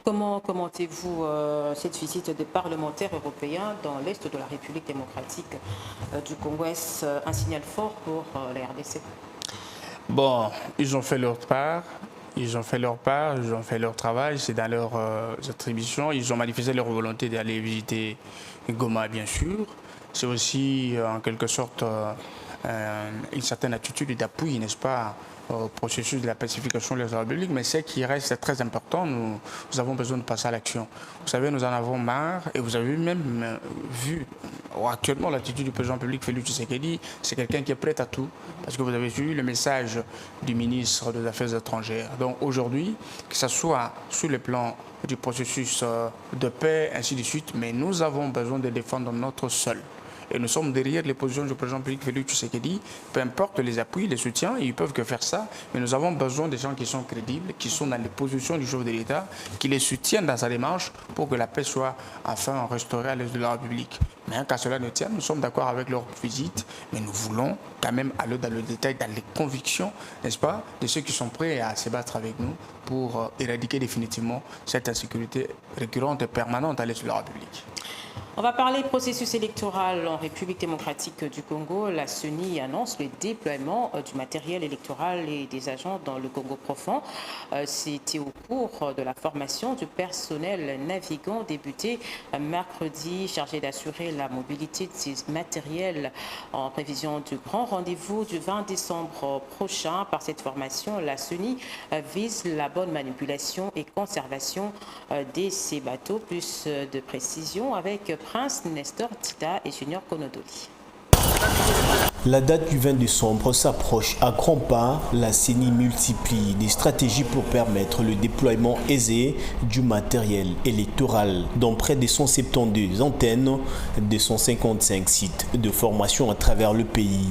Comment commentez-vous cette visite des parlementaires européens dans l'est de la République démocratique du Congo? Est-ce un signal fort pour la RDC? Bon, ils ont fait leur part. Ils ont fait leur travail, c'est dans leurs attributions. Ils ont manifesté leur volonté d'aller visiter Goma, bien sûr. C'est aussi, en quelque sorte, une certaine attitude d'appui, n'est-ce pas, au processus de la pacification de la République. Mais ce qui reste très important, nous avons besoin de passer à l'action. Vous savez, nous en avons marre, et vous avez même vu actuellement l'attitude du président public Félix Tshisekedi. C'est quelqu'un qui est prêt à tout, parce que vous avez vu le message du ministre des Affaires étrangères. Donc aujourd'hui, que ce soit sur le plan du processus de paix, ainsi de suite, mais nous avons besoin de défendre notre sol. Et nous sommes derrière les positions du président public Félix Tshisekedi, peu importe les appuis, les soutiens, ils peuvent que faire ça, mais nous avons besoin des gens qui sont crédibles, qui sont dans les positions du chef de l'État, qui les soutiennent dans sa démarche pour que la paix soit enfin restaurée à l'est de la République. Mais qu'à cela ne tienne, nous sommes d'accord avec leur visite, mais nous voulons quand même aller dans le détail, dans les convictions, n'est-ce pas, de ceux qui sont prêts à se battre avec nous pour éradiquer définitivement cette insécurité récurrente et permanente à l'est de la République. On va parler processus électoral en République démocratique du Congo. La CENI annonce le déploiement du matériel électoral et des agents dans le Congo profond. C'était au cours de la formation du personnel navigant débuté mercredi, chargé d'assurer la mobilité de ces matériels en prévision du grand rendez-vous du 20 décembre prochain. Par cette formation, la CENI vise la bonne manipulation et conservation de ces bateaux. Plus de précision avec Prince Nestor Tita et Junior Konodoli. La date du 20 décembre s'approche à grands pas. La CENI multiplie des stratégies pour permettre le déploiement aisé du matériel électoral dans près de 172 antennes de 155 sites de formation à travers le pays.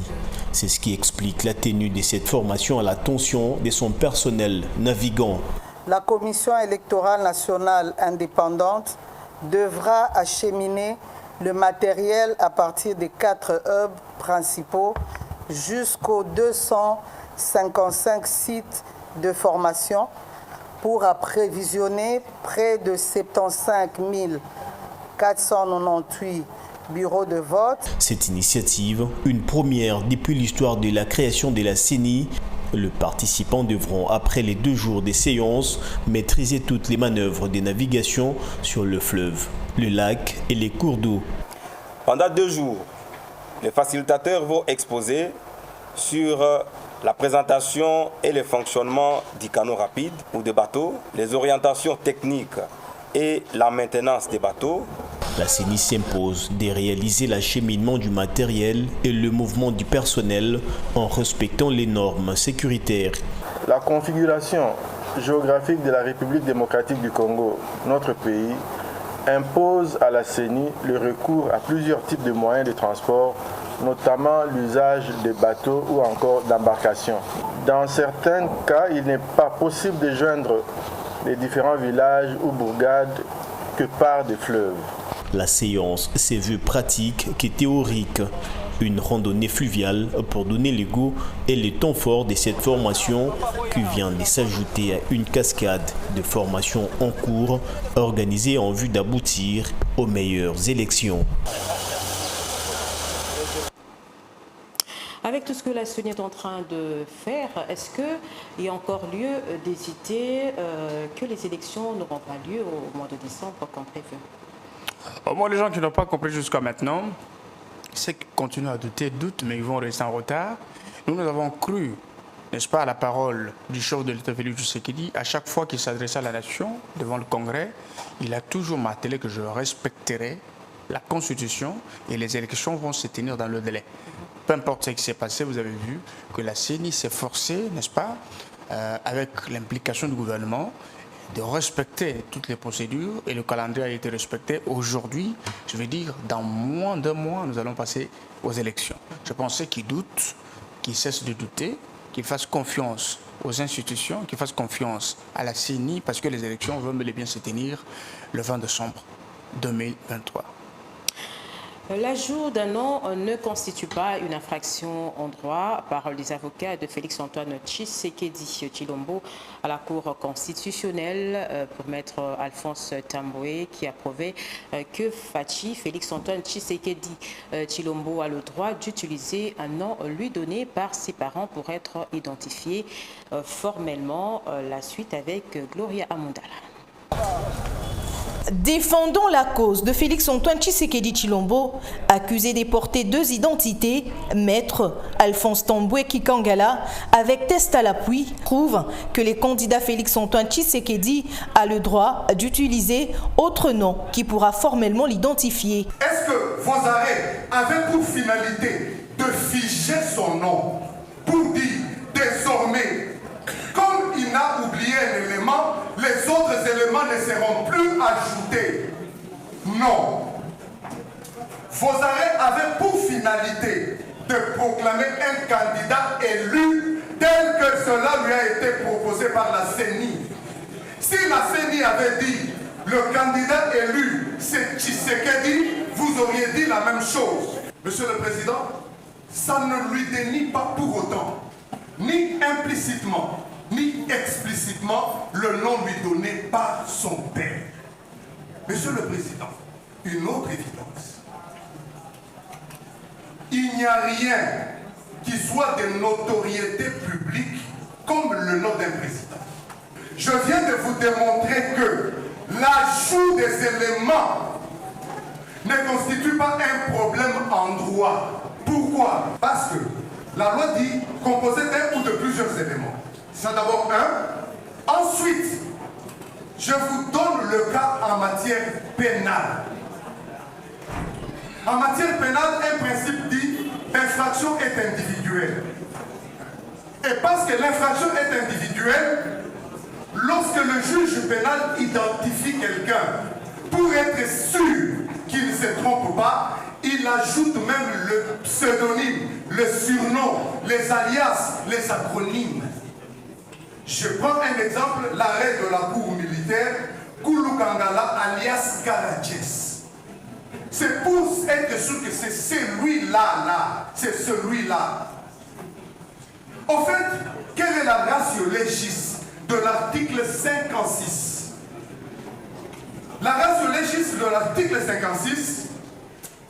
C'est ce qui explique la tenue de cette formation à l'attention de son personnel navigant. La Commission électorale nationale indépendante devra acheminer le matériel à partir des 4 hubs principaux jusqu'aux 255 sites de formation pour apprévisionner près de 75 498 bureaux de vote. Cette initiative, une première depuis l'histoire de la création de la CENI, les participants devront, après les 2 jours de séance, maîtriser toutes les manœuvres de navigation sur le fleuve, le lac et les cours d'eau. Pendant 2 jours, les facilitateurs vont exposer sur la présentation et le fonctionnement du canot rapide ou des bateaux, les orientations techniques et la maintenance des bateaux. La CENI s'impose de réaliser l'acheminement du matériel et le mouvement du personnel en respectant les normes sécuritaires. La configuration géographique de la République démocratique du Congo, notre pays, impose à la CENI le recours à plusieurs types de moyens de transport, notamment l'usage de bateaux ou encore d'embarcations. Dans certains cas, il n'est pas possible de joindre les différents villages ou bourgades que par des fleuves. La séance se veut pratique que théorique. Une randonnée fluviale pour donner le goût et le temps fort de cette formation qui vient de s'ajouter à une cascade de formations en cours organisées en vue d'aboutir aux meilleures élections. Avec tout ce que la CENI est en train de faire, est-ce qu'il y a encore lieu d'hésiter que les élections n'auront pas lieu au mois de décembre comme prévu? Moi, les gens qui n'ont pas compris jusqu'à maintenant, c'est qu'ils continuent à doutent, mais ils vont rester en retard. Nous avons cru, n'est-ce pas, à la parole du chef de l'État Félix Tshisekedi. À chaque fois qu'il s'adressait à la nation devant le Congrès, il a toujours martelé que je respecterai la Constitution et les élections vont se tenir dans le délai. Peu importe ce qui s'est passé, vous avez vu que la CENI s'est forcée, n'est-ce pas, avec l'implication du gouvernement, de respecter toutes les procédures et le calendrier a été respecté. Aujourd'hui, je veux dire, dans moins d'un mois, nous allons passer aux élections. Je pensais qu'ils doutent, qu'ils cessent de douter, qu'ils fassent confiance aux institutions, qu'ils fassent confiance à la CENI parce que les élections vont bel et bien se tenir le 20 décembre 2023. L'ajout d'un nom ne constitue pas une infraction en droit, parole des avocats de Félix-Antoine Tshisekedi Tshilombo à la Cour constitutionnelle pour maître Alphonse Tambwe qui a prouvé que Fachi Félix-Antoine Tshisekedi Tshilombo a le droit d'utiliser un nom lui donné par ses parents pour être identifié formellement. La suite avec Gloria Amundala. Défendons la cause de Félix-Antoine Tshisekedi Tshilombo, accusé de porter deux identités, maître Alphonse Tambwe Kikangala, avec test à l'appui, prouve que le candidat Félix-Antoine Tshisekedi a le droit d'utiliser autre nom qui pourra formellement l'identifier. Est-ce que vos arrêts avaient pour finalité de figer son nom pour dire désormais, comme il n'a oublié un élément, les autres éléments ne seront plus ajoutés? Non. Vos arrêts avaient pour finalité de proclamer un candidat élu tel que cela lui a été proposé par la CENI. Si la CENI avait dit le candidat élu c'est Tshisekedi, vous auriez dit la même chose. Monsieur le Président, ça ne lui dénie pas pour autant, ni implicitement, ni explicitement, le nom lui donné par son père. Monsieur le Président, une autre évidence. Il n'y a rien qui soit de notoriété publique comme le nom d'un président. Je viens de vous démontrer que l'ajout des éléments ne constitue pas un problème en droit. Pourquoi? Parce que la loi dit composé d'un ou de plusieurs éléments. C'est d'abord un. Ensuite, je vous donne le cas en matière pénale. En matière pénale, un principe dit l'infraction est individuelle. Et parce que l'infraction est individuelle, lorsque le juge pénal identifie quelqu'un, pour être sûr qu'il ne se trompe pas, il ajoute même le pseudonyme, le surnom, les alias, les acronymes. Je prends un exemple, l'arrêt de la cour militaire, Koulou Kangala alias Karadjes. C'est pour être sûr que c'est celui-là, c'est celui-là. En fait, quelle est la ratio legis de l'article 56? La ratio legis de l'article 56,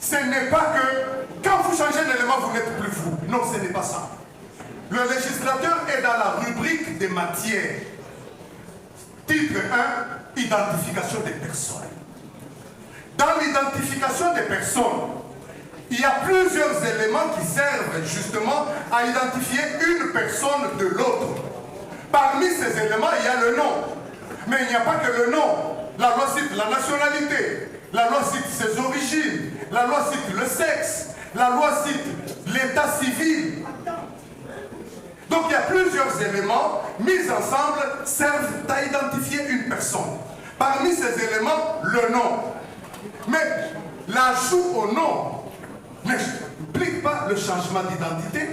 ce n'est pas que quand vous changez d'élément, vous n'êtes plus fou. Non, ce n'est pas ça. Le législateur est dans la rubrique des matières. Titre 1, identification des personnes. Dans l'identification des personnes, il y a plusieurs éléments qui servent justement à identifier une personne de l'autre. Parmi ces éléments, il y a le nom. Mais il n'y a pas que le nom. La loi cite la nationalité, la loi cite ses origines, la loi cite le sexe, la loi cite l'état civil. Donc il y a plusieurs éléments mis ensemble servent à identifier une personne. Parmi ces éléments, le nom. Mais l'ajout au nom n'implique pas le changement d'identité.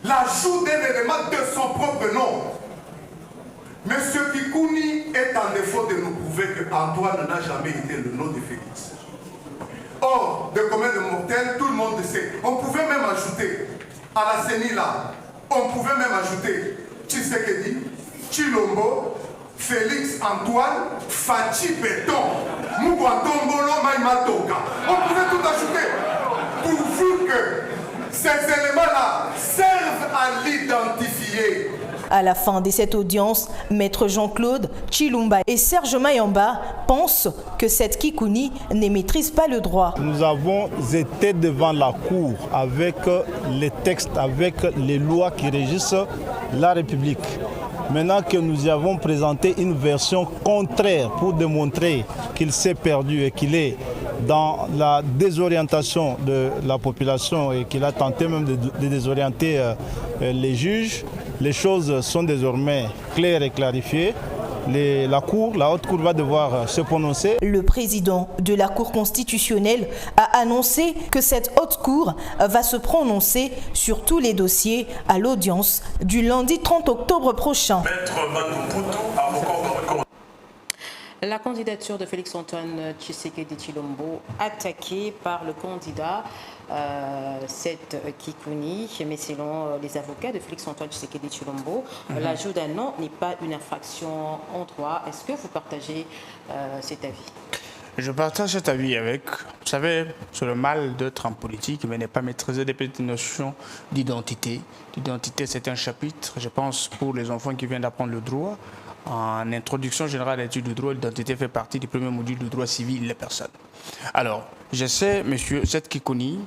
L'ajout d'un élément de son propre nom. Monsieur Kikouni est en défaut de nous prouver que Antoine n'a jamais été le nom de Félix. Or, de commun de mortels, tout le monde le sait. On pouvait même ajouter, à la CENI là, on pouvait même ajouter Tshisekedi, Tshilombo, Félix Antoine, Fachi Béton, Mugwatombolo Maïmatoka. On pouvait tout ajouter, pourvu que ces éléments-là servent à l'identifier. À la fin de cette audience, Maître Jean-Claude Tshilumba et Serge Mayamba pensent que cette Kikouni ne maîtrise pas le droit. Nous avons été devant la Cour avec les textes, avec les lois qui régissent la République. Maintenant que nous y avons présenté une version contraire pour démontrer qu'il s'est perdu et qu'il est dans la désorientation de la population et qu'il a tenté même de désorienter les juges, les choses sont désormais claires et clarifiées. La haute cour va devoir se prononcer. Le président de la Cour constitutionnelle a annoncé que cette haute cour va se prononcer sur tous les dossiers à l'audience du lundi 30 octobre prochain. La candidature de Félix-Antoine Tshisekedi Tshilombo attaquée par le candidat cette Kikouni, mais selon les avocats de Félix-Antoine Tshisekedi Tshilombo, l'ajout d'un nom n'est pas une infraction en droit. Est-ce que vous partagez cet avis? Je partage cet avis avec, vous savez, sur le mal d'être en politique, mais ne pas maîtriser des petites notions d'identité. L'identité, c'est un chapitre, je pense, pour les enfants qui viennent d'apprendre le droit. En introduction générale à l'étude du droit, l'identité fait partie du premier module du droit civil des personnes. Alors, je sais, monsieur, cette Kikouni,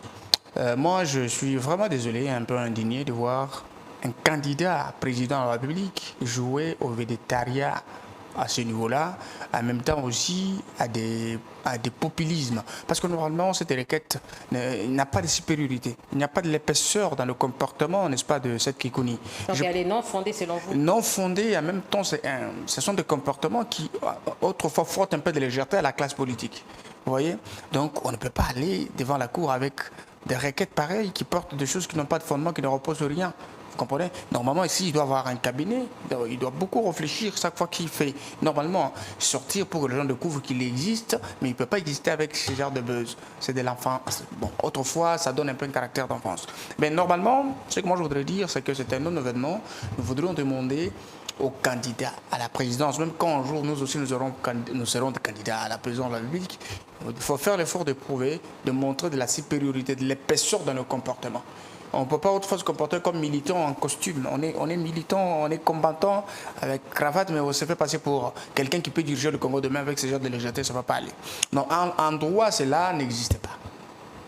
moi je suis vraiment désolé, un peu indigné de voir un candidat à président de la République jouer au végétariat à ce niveau-là, en même temps aussi à des populismes. Parce que normalement, cette requête n'a pas de supériorité. Il n'y a pas de l'épaisseur dans le comportement, n'est-ce pas, de cette Kikouni. Donc elle est non fondée selon vous? Non fondée, en même temps, ce sont des comportements qui, autrefois, frottent un peu de légèreté à la classe politique. Vous voyez? Donc on ne peut pas aller devant la Cour avec des requêtes pareilles qui portent des choses qui n'ont pas de fondement, qui ne reposent sur rien. Vous comprenez? Normalement, ici, il doit avoir un cabinet. Il doit beaucoup réfléchir chaque fois qu'il fait, normalement, sortir pour que les gens découvrent qu'il existe, mais il ne peut pas exister avec ce genre de buzz. C'est de l'enfant. Bon, autrefois, ça donne un peu un caractère d'enfance. Mais normalement, ce que moi je voudrais dire, c'est que c'est un non-événement. Nous voudrions demander aux candidats à la présidence, même quand un jour nous aussi nous serons des candidats à la présidence de la République, il faut faire l'effort de prouver, de montrer de la supériorité, de l'épaisseur dans nos comportements. On ne peut pas autrefois se comporter comme militant en costume. On est militant, on est combattant avec cravate, mais on se fait passer pour quelqu'un qui peut diriger le Congo demain avec ce genre de légèreté, ça ne va pas aller. Non, en droit, cela n'existait pas.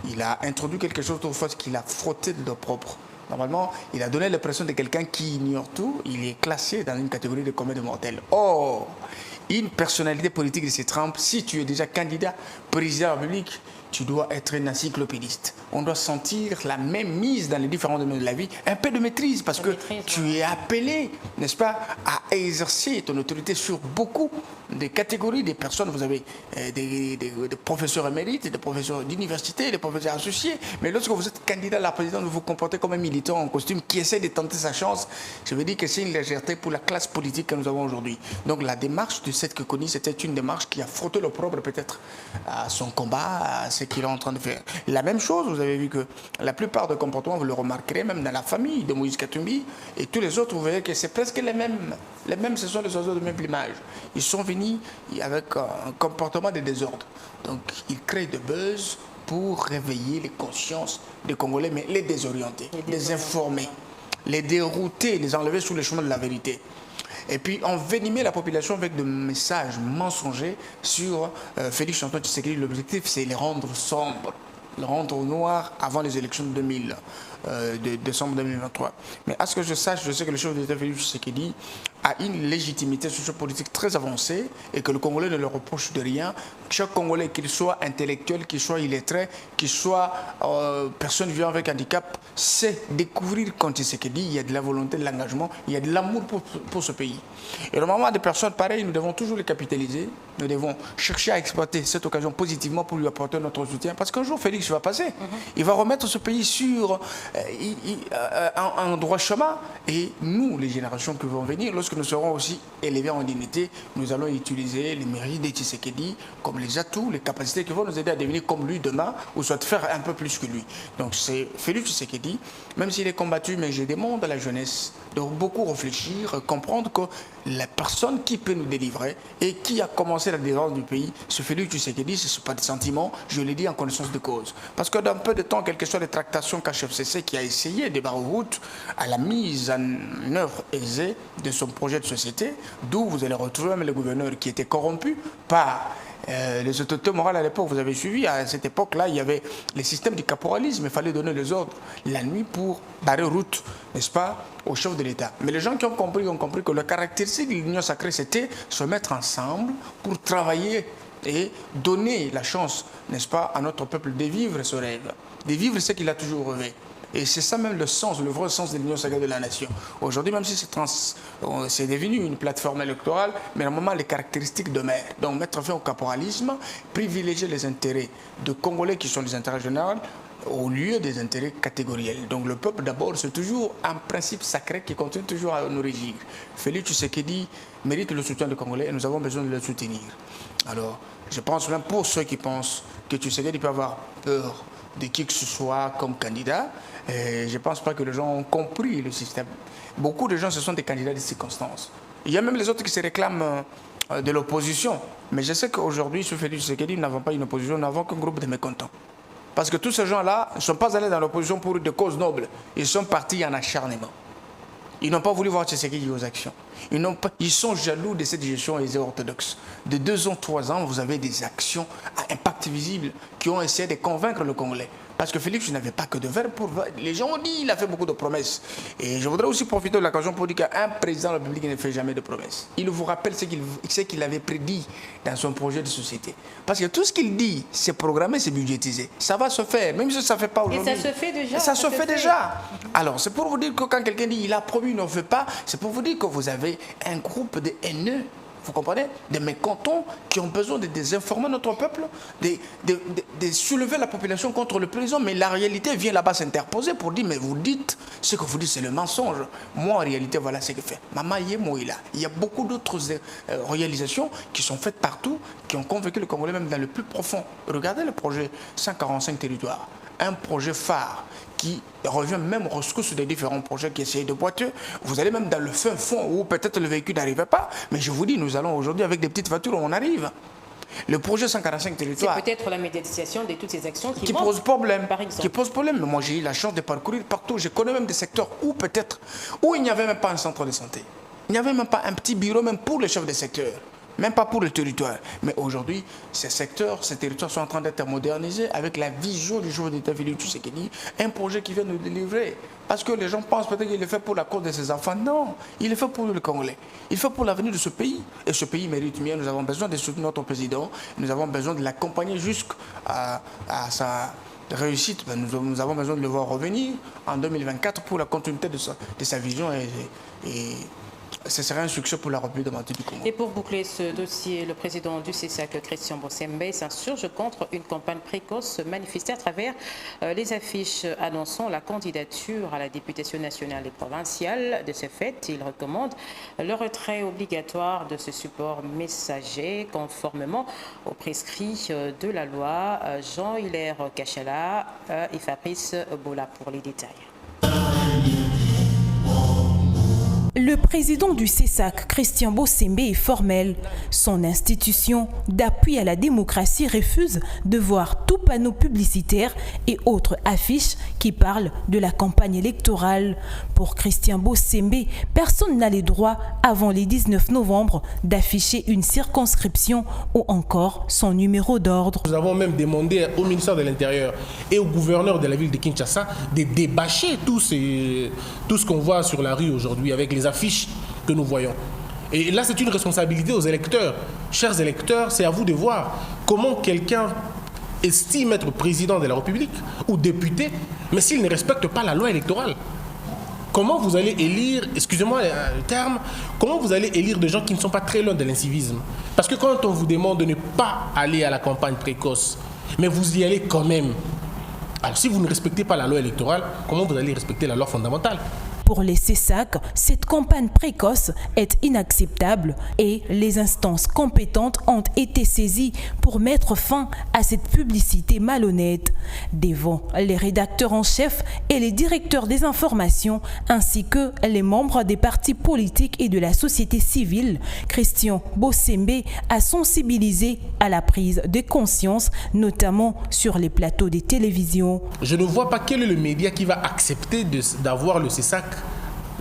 Il a introduit quelque chose autrefois qu'il a frotté de propre. Normalement, il a donné l'impression de quelqu'un qui ignore tout. Il est classé dans une catégorie de commun de mortels. Or, une personnalité politique de ces trempes, si tu es déjà candidat président de la République, tu dois être un encyclopédiste. On doit sentir la même mise dans les différents domaines de la vie, un peu de maîtrise, parce que tu es appelé, n'est-ce pas, à exercer ton autorité sur beaucoup de catégories de personnes. Vous avez des professeurs émérites, des professeurs d'université, des professeurs associés. Mais lorsque vous êtes candidat à la présidence, vous vous comportez comme un militant en costume qui essaie de tenter sa chance. Je veux dire que c'est une légèreté pour la classe politique que nous avons aujourd'hui. Donc la démarche de cette Kikouni, c'était une démarche qui a frotté l'opprobre peut-être à son combat, à ce qu'il est en train de faire. La même chose, vous avez vu que la plupart des comportements, vous le remarquerez, même dans la famille de Moïse Katumbi et tous les autres, vous verrez que c'est presque les mêmes. Les mêmes, ce sont les oiseaux de même plumage. Ils sont venus avec un comportement de désordre. Donc, ils créent de buzz pour réveiller les consciences des Congolais, mais les désorienter, les informer, les dérouter, les enlever sur le chemin de la vérité. Et puis envenimer la population avec des messages mensongers sur Félix-Antoine Tshisekedi. L'objectif, c'est les rendre sombres, les rendre noirs avant les élections de décembre 2023. Mais à ce que je sache, je sais que le chef d'État Félix Tshisekedi a une légitimité sociopolitique très avancée et que le Congolais ne le reproche de rien. Chaque Congolais, qu'il soit intellectuel, qu'il soit illettré, qu'il soit personne vivant avec handicap, sait découvrir quand Tshisekedi, il y a de la volonté, de l'engagement, il y a de l'amour pour ce pays. Et normalement, des personnes pareilles, nous devons toujours les capitaliser. Nous devons chercher à exploiter cette occasion positivement pour lui apporter notre soutien. Parce qu'un jour, Félix Félix va passer. Il va remettre ce pays sur un droit chemin. Et nous, les générations qui vont venir, lorsque nous serons aussi élevés en dignité, nous allons utiliser les mérites de Tshisekedi comme les atouts, les capacités qui vont nous aider à devenir comme lui demain, ou soit faire un peu plus que lui. Donc c'est Félix Tshisekedi, même s'il est combattu, mais je demande à la jeunesse de beaucoup réfléchir, comprendre que la personne qui peut nous délivrer et qui a commencé la délivrance du pays, c'est Félix Tshisekedi, ce n'est pas des sentiments, je l'ai dit en connaissance de cause. Parce que dans peu de temps, quelles que soient les tractations qu'HFCC qui a essayé de barrer route à la mise en œuvre aisée de son projet de société, d'où vous allez retrouver même le gouverneur qui était corrompu par les autorités morales à l'époque. Vous avez suivi, à cette époque-là, il y avait les systèmes du caporalisme. Il fallait donner les ordres la nuit pour barrer route, n'est-ce pas, au chef de l'État. Mais les gens qui ont compris que le caractéristique de l'union sacrée, c'était se mettre ensemble pour travailler et donner la chance, n'est-ce pas, à notre peuple de vivre ce rêve, de vivre ce qu'il a toujours rêvé. Et c'est ça même le sens, le vrai sens de l'union sacrée de la nation. Aujourd'hui, même si c'est devenu une plateforme électorale, mais normalement les caractéristiques demeurent. Donc mettre fin au caporalisme, privilégier les intérêts de Congolais qui sont les intérêts généraux au lieu des intérêts catégoriels. Donc le peuple d'abord, c'est toujours un principe sacré qui continue toujours à nous régir. Félix Tshisekedi mérite le soutien des Congolais et nous avons besoin de le soutenir. Alors, je pense même pour ceux qui pensent que Tshisekedi peut avoir peur de qui que ce soit comme candidat, je ne pense pas que les gens ont compris le système. Beaucoup de gens, ce sont des candidats de circonstances. Il y a même les autres qui se réclament de l'opposition. Mais je sais qu'aujourd'hui, sur Félix Tshisekedi, nous n'avons pas une opposition, nous n'avons qu'un groupe de mécontents. Parce que tous ces gens-là ne sont pas allés dans l'opposition pour des causes nobles. Ils sont partis en acharnement. Ils n'ont pas voulu voir Tshisekedi aux actions. Ils sont jaloux de cette gestion aisée orthodoxe. De 2 ans, 3 ans, vous avez des actions à impact visible qui ont essayé de convaincre le Congolais. Parce que Félix n'avait pas que de verre pour... Les gens ont dit qu'il a fait beaucoup de promesses. Et je voudrais aussi profiter de l'occasion pour dire qu'un président de la République ne fait jamais de promesses. Il vous rappelle ce qu'il avait prédit dans son projet de société. Parce que tout ce qu'il dit, c'est programmé, c'est budgétisé. Ça va se faire, même si ça ne se fait pas aujourd'hui. Et ça se fait déjà. Ça se fait déjà. Alors, c'est pour vous dire que quand quelqu'un dit qu'il a promis, il ne fait pas, c'est pour vous dire que vous avez un groupe de haineux, vous comprenez, des mécontents qui ont besoin de désinformer notre peuple, de soulever la population contre le président. Mais la réalité vient là-bas s'interposer pour dire, mais vous dites, ce que vous dites c'est le mensonge. Moi en réalité, voilà ce que fait. Maman Yemoïla. Il y a beaucoup d'autres réalisations qui sont faites partout, qui ont convaincu le Congolais même dans le plus profond. Regardez le projet 145 territoires, un projet phare qui revient même aux ressources des différents projets qui essayent de boiter. Vous allez même dans le fin fond où peut-être le véhicule n'arrivait pas. Mais je vous dis, nous allons aujourd'hui avec des petites voitures, on arrive. Le projet 145 territoires... C'est peut-être la médiatisation de toutes ces actions qui pose problème. Par exemple. Qui pose problème. Mais moi, j'ai eu la chance de parcourir partout. Je connais même des secteurs où peut-être... où il n'y avait même pas un centre de santé. Il n'y avait même pas un petit bureau même pour les chefs de secteur. Même pas pour le territoire. Mais aujourd'hui, ces secteurs, ces territoires sont en train d'être modernisés avec la vision du chef d'État Félix Tshisekedi, un projet qui vient nous délivrer. Parce que les gens pensent peut-être qu'il est fait pour la cause de ses enfants. Non, il est fait pour le Congolais. Il est fait pour l'avenir de ce pays. Et ce pays mérite mieux. Nous avons besoin de soutenir notre président. Nous avons besoin de l'accompagner jusqu'à sa réussite. Nous avons besoin de le voir revenir en 2024 pour la continuité de sa vision. Et ce serait un succès pour la République démocratique du Congo. Et pour boucler ce dossier, le président du CESAC, Christian Bossembe, s'insurge contre une campagne précoce manifestée à travers les affiches annonçant la candidature à la députation nationale et provinciale. De ce fait, il recommande le retrait obligatoire de ce support messager conformément aux prescrits de la loi. Jean-Hilaire Kachala et Fabrice Bola pour les détails. Le président du CESAC, Christian Bossembe, est formel. Son institution d'appui à la démocratie refuse de voir tout panneau publicitaire et autres affiches qui parlent de la campagne électorale. Pour Christian Bossembe, personne n'a le droit, avant les 19 novembre, d'afficher une circonscription ou encore son numéro d'ordre. Nous avons même demandé au ministère de l'Intérieur et au gouverneur de la ville de Kinshasa de débâcher tout ce qu'on voit sur la rue aujourd'hui avec les affiches que nous voyons. Et là, c'est une responsabilité aux électeurs. Chers électeurs, c'est à vous de voir comment quelqu'un estime être président de la République ou député, mais s'il ne respecte pas la loi électorale. Comment vous allez élire, excusez-moi le terme, comment vous allez élire des gens qui ne sont pas très loin de l'incivisme? Parce que quand on vous demande de ne pas aller à la campagne précoce, mais vous y allez quand même, Alors si vous ne respectez pas la loi électorale, comment vous allez respecter la loi fondamentale? Pour les CESAC, cette campagne précoce est inacceptable et les instances compétentes ont été saisies pour mettre fin à cette publicité malhonnête. Devant les rédacteurs en chef et les directeurs des informations, ainsi que les membres des partis politiques et de la société civile, Christian Bossembe a sensibilisé à la prise de conscience, notamment sur les plateaux des télévisions. Je ne vois pas quel est le média qui va accepter d'avoir le CESAC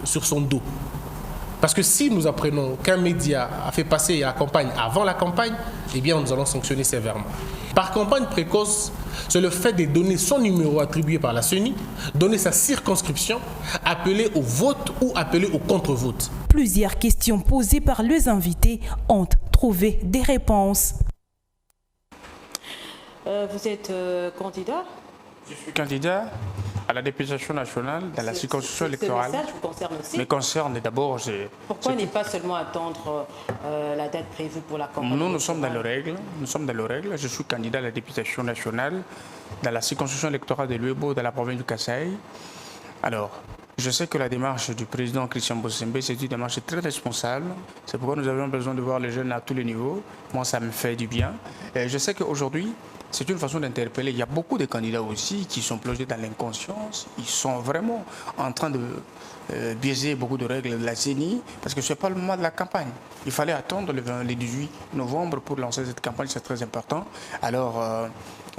sur son dos. Parce que si nous apprenons qu'un média a fait passer la campagne avant la campagne, eh bien nous allons sanctionner sévèrement. Par campagne précoce, c'est le fait de donner son numéro attribué par la CENI, donner sa circonscription, appeler au vote ou appeler au contre-vote. Plusieurs questions posées par les invités ont trouvé des réponses. Vous êtes candidat? Je suis candidat à la députation nationale dans la circonscription électorale. Ce message vous concerne aussi? Me concerne d'abord. Pourquoi ne pas seulement attendre la date prévue pour la campagne? Nous sommes dans les règles. Nous sommes dans les règles. Je suis candidat à la députation nationale dans la circonscription électorale de Luebo, dans la province du Kasaï. Alors, je sais que la démarche du président Christian Bossembe, c'est une démarche très responsable. C'est pourquoi nous avons besoin de voir les jeunes à tous les niveaux. Moi, ça me fait du bien. Et je sais qu'aujourd'hui, c'est une façon d'interpeller. Il y a beaucoup de candidats aussi qui sont plongés dans l'inconscience. Ils sont vraiment en train de biaiser beaucoup de règles de la CENI parce que ce n'est pas le moment de la campagne. Il fallait attendre le 18 novembre pour lancer cette campagne, c'est très important. Alors,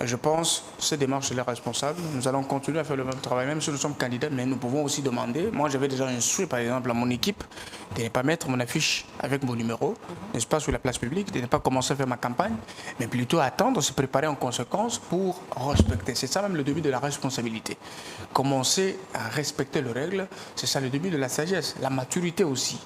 je pense que cette démarche est responsable. Nous allons continuer à faire le même travail, même si nous sommes candidats, mais nous pouvons aussi demander. Moi, j'avais déjà instruit, par exemple, à mon équipe de ne pas mettre mon affiche avec mon numéro, n'est-ce pas, sur la place publique, de ne pas commencer à faire ma campagne, mais plutôt attendre, se préparer en conséquence pour respecter. C'est ça même le début de la responsabilité. Commencer à respecter les règles, c'est ça le début de la sagesse, la maturité aussi.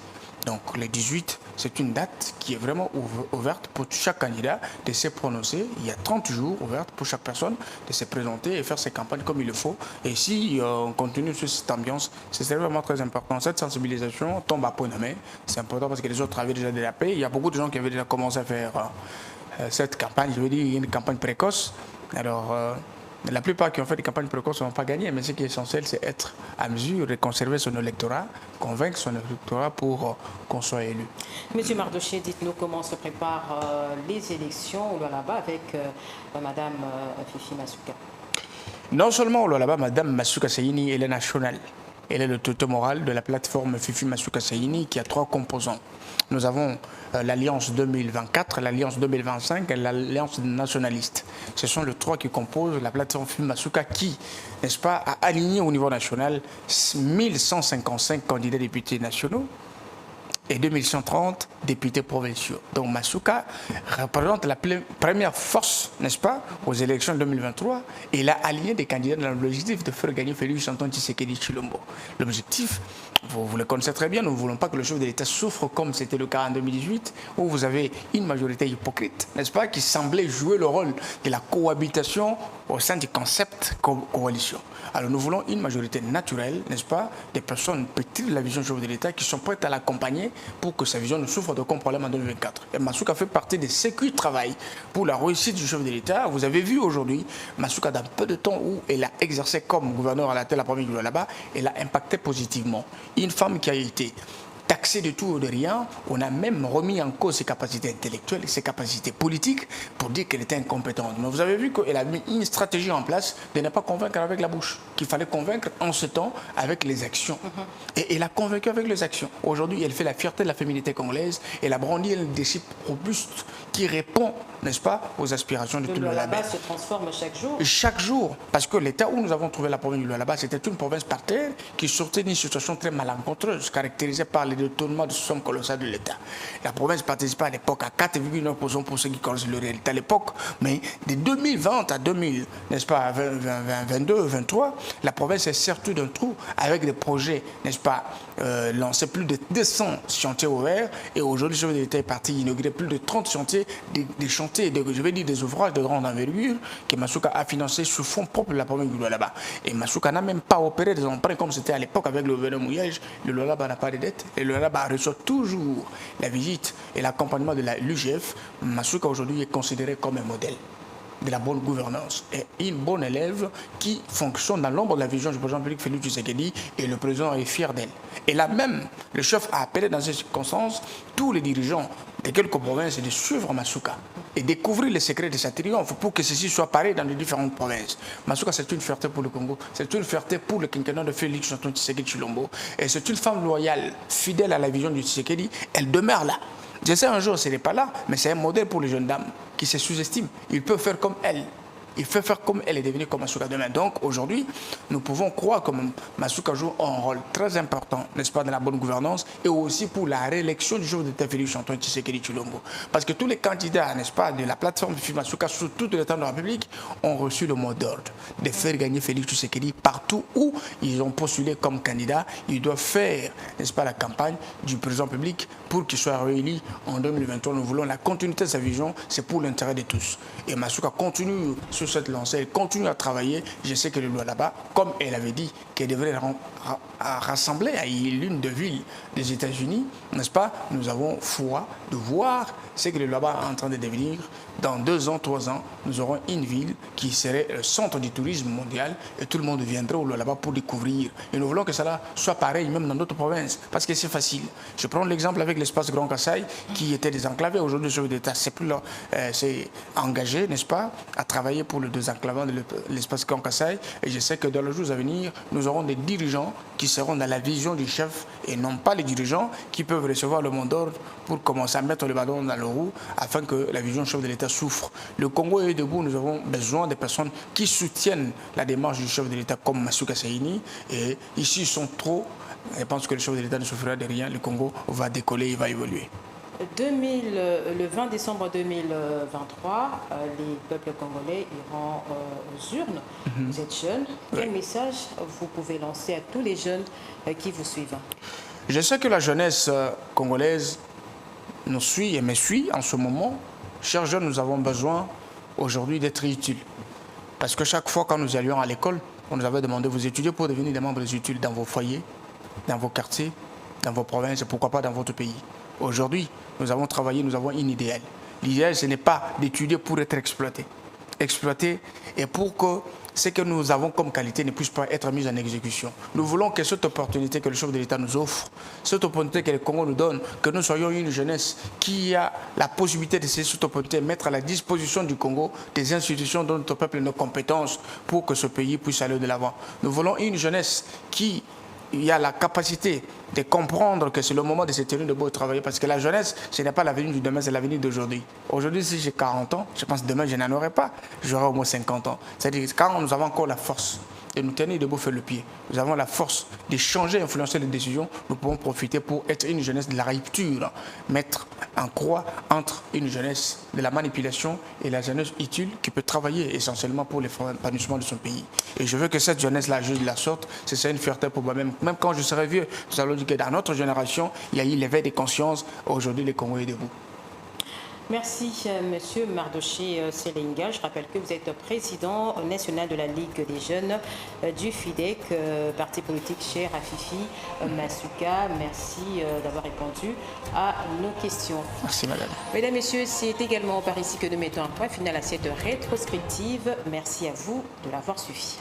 Donc le 18, c'est une date qui est vraiment ouverte pour chaque candidat de se prononcer. Il y a 30 jours ouverts pour chaque personne de se présenter et faire ses campagnes comme il le faut. Et si on continue sur cette ambiance, c'est vraiment très important. Cette sensibilisation tombe à point nommé. C'est important parce que les autres avaient déjà dérapé. Il y a beaucoup de gens qui avaient déjà commencé à faire cette campagne, je veux dire une campagne précoce. Alors, la plupart qui ont fait des campagnes précoces n'ont pas gagné, mais ce qui est essentiel, c'est être à mesure de conserver son électorat, convaincre son électorat pour qu'on soit élu. Monsieur Mardoché, dites-nous comment se préparent les élections au Lualaba avec Madame Fifi Masuka. Non seulement au Lualaba, Madame Masuka Saini, elle est nationale. Elle est le tuteur moral de la plateforme Fifi Masuka Saini qui a 3 composants. Nous avons l'Alliance 2024, l'Alliance 2025 et l'Alliance nationaliste. Ce sont les 3 qui composent la plateforme Fifi Masuka qui, n'est-ce pas, a aligné au niveau national 1155 candidats députés nationaux et 2130 députés provinciaux. Donc Masuka représente la première force, n'est-ce pas, aux élections 2023. Et il a aligné des candidats dans l'objectif de faire gagner Félix Antoine Tshisekedi Tshilombo. L'objectif, vous le connaissez très bien, nous ne voulons pas que le chef de l'État souffre comme c'était le cas en 2018, où vous avez une majorité hypocrite, n'est-ce pas, qui semblait jouer le rôle de la cohabitation au sein du concept coalition. Alors nous voulons une majorité naturelle, n'est-ce pas, des personnes petites de la vision du chef de l'État qui sont prêtes à l'accompagner pour que sa vision ne souffre d'aucun problème en 2024. Et Masuka fait partie de ceux qui travaillent pour la réussite du chef de l'État. Vous avez vu aujourd'hui, Masuka, dans peu de temps où elle a exercé comme gouverneur à la tête de la province du Lualaba, elle a impacté positivement. Une femme qui a été taxé de tout ou de rien, on a même remis en cause ses capacités intellectuelles, ses capacités politiques pour dire qu'elle était incompétente. Mais vous avez vu qu'elle a mis une stratégie en place de ne pas convaincre avec la bouche, qu'il fallait convaincre en ce temps avec les actions. Et elle a convaincu avec les actions. Aujourd'hui, elle fait la fierté de la féminité congolaise, elle a brandi un leadership robuste qui répond, n'est-ce pas, aux aspirations de tout le Lualaba. Le Lualaba se transforme chaque jour. Chaque jour, parce que l'état où nous avons trouvé la province du Lualaba, c'était une province par terre qui sortait d'une situation très malencontreuse, caractérisée par les détournements de somme colossale de l'État. La province participait à l'époque à 4,9% pour ceux qui connaissent le réalité à l'époque, mais de 2020 à 2000, n'est-ce pas, 22, 23, la province est sortie d'un trou avec des projets, n'est-ce pas, lancés plus de 200 chantiers ouverts, et aujourd'hui, le chef de l'État est parti inaugurer plus de 30 chantiers, des chantiers, je vais dire des ouvrages de grande envergure que Masuka a financé sous fonds propres de la province du Lualaba. Et Masuka n'a même pas opéré des emprunts comme c'était à l'époque avec le gouvernement Mouyage. Le Lualaba n'a pas de dette, et le Lualaba reçoit toujours la visite et l'accompagnement de l'UGF. Masuka aujourd'hui est considéré comme un modèle. de la bonne gouvernance. Et une bonne élève qui fonctionne dans l'ombre de la vision du président public Félix Tshisekedi, et le président est fier d'elle. Et là même, le chef a appelé dans ces circonstances tous les dirigeants de quelques provinces de suivre Masuka et découvrir les secrets de sa triomphe pour que ceci soit pareil dans les différentes provinces. Masuka, c'est une fierté pour le Congo, c'est une fierté pour le quinquennat de Félix Antoine Tshisekedi Tshilombo. Et c'est une femme loyale, fidèle à la vision du Tshisekedi. Elle demeure là. Je sais un jour, ce n'est pas là, mais c'est un modèle pour les jeunes dames qui se sous-estiment. Ils peuvent faire comme elle. Il faut faire comme elle est devenue comme Masuka demain. Donc aujourd'hui, nous pouvons croire que Masuka joue un rôle très important, n'est-ce pas, dans la bonne gouvernance et aussi pour la réélection du chef d'État Félix Antoine Tshisekedi Tshilombo. Parce que tous les candidats, n'est-ce pas, de la plateforme de Masuka sur tout le temps de la République ont reçu le mot d'ordre de faire gagner Félix Tshisekedi partout où ils ont postulé comme candidat. Ils doivent faire, n'est-ce pas, la campagne du président public pour qu'il soit réélu en 2023. Nous voulons la continuité de sa vision, c'est pour l'intérêt de tous. Et Masuka continue sur cette lancée, elle continue à travailler. Je sais que le loi là-bas, comme elle avait dit qu'elle devrait rassembler à l'une des villes des États-Unis, n'est-ce pas? Nous avons foi de voir ce que le là-bas est en train de devenir. Dans 2 ans, 3 ans, nous aurons une ville qui serait le centre du tourisme mondial et tout le monde viendrait au là-bas pour découvrir. Et nous voulons que cela soit pareil même dans d'autres provinces parce que c'est facile. Je prends l'exemple avec l'espace Grand Kassai qui était désenclavé. Aujourd'hui, le chef d'État c'est plus là, c'est engagé, n'est-ce pas, à travailler pour le désenclavement de l'espace Grand Kassai. Et je sais que dans les jours à venir, nous aurons des dirigeants qui seront dans la vision du chef et non pas les dirigeants qui peuvent recevoir le mot d'ordre pour commencer à mettre le ballon dans le roue afin que la vision du chef de l'État souffre. Le Congo est debout, nous avons besoin de personnes qui soutiennent la démarche du chef de l'État comme Masuka Saini. Et ici, ils sont trop. Je pense que le chef de l'État ne souffrira de rien. Le Congo va décoller, il va évoluer. Le 20 décembre 2023, les peuples congolais iront aux urnes. Vous êtes jeune. Quel message vous pouvez lancer à tous les jeunes qui vous suivent? Je sais que la jeunesse congolaise nous suit et me suit en ce moment. Chers jeunes, nous avons besoin aujourd'hui d'être utiles. Parce que chaque fois quand nous allions à l'école, on nous avait demandé de vous étudier pour devenir des membres utiles dans vos foyers, dans vos quartiers, dans vos provinces et pourquoi pas dans votre pays. Aujourd'hui, nous avons travaillé, nous avons un idéal. L'idéal, ce n'est pas d'étudier pour être exploité. Exploité et pour que ce que nous avons comme qualité ne puisse pas être mis en exécution. Nous voulons que cette opportunité que le chef de l'État nous offre, cette opportunité que le Congo nous donne, que nous soyons une jeunesse qui a la possibilité de cette opportunité, mettre à la disposition du Congo des institutions de notre peuple et nos compétences pour que ce pays puisse aller de l'avant. Nous voulons une jeunesse qui a la capacité de comprendre que c'est le moment de se tenir debout et travailler parce que la jeunesse, ce n'est pas l'avenir du demain, c'est l'avenir d'aujourd'hui. Aujourd'hui, si j'ai 40 ans, je pense que demain, je n'en aurai pas. J'aurai au moins 50 ans. C'est-à-dire que quand nous avons encore la force de nous tenir debout, faire le pied, nous avons la force de changer, influencer les décisions, nous pouvons profiter pour être une jeunesse de la rupture, mettre en croix entre une jeunesse de la manipulation et la jeunesse utile qui peut travailler essentiellement pour l'épanouissement de son pays. Et je veux que cette jeunesse-là agisse de la sorte, c'est une fierté pour moi-même. Même quand je serai vieux, nous allons dire que dans notre génération, il y a eu l'éveil des consciences. Aujourd'hui, les Congolais debout. Merci, Monsieur Mardoché Selenga. Je rappelle que vous êtes président national de la Ligue des jeunes du FIDEC, parti politique cher à Fifi Masuka. Merci d'avoir répondu à nos questions. Merci, madame. Mesdames, Messieurs, c'est également par ici que nous mettons un point final à cette rétrospective. Merci à vous de l'avoir suivi.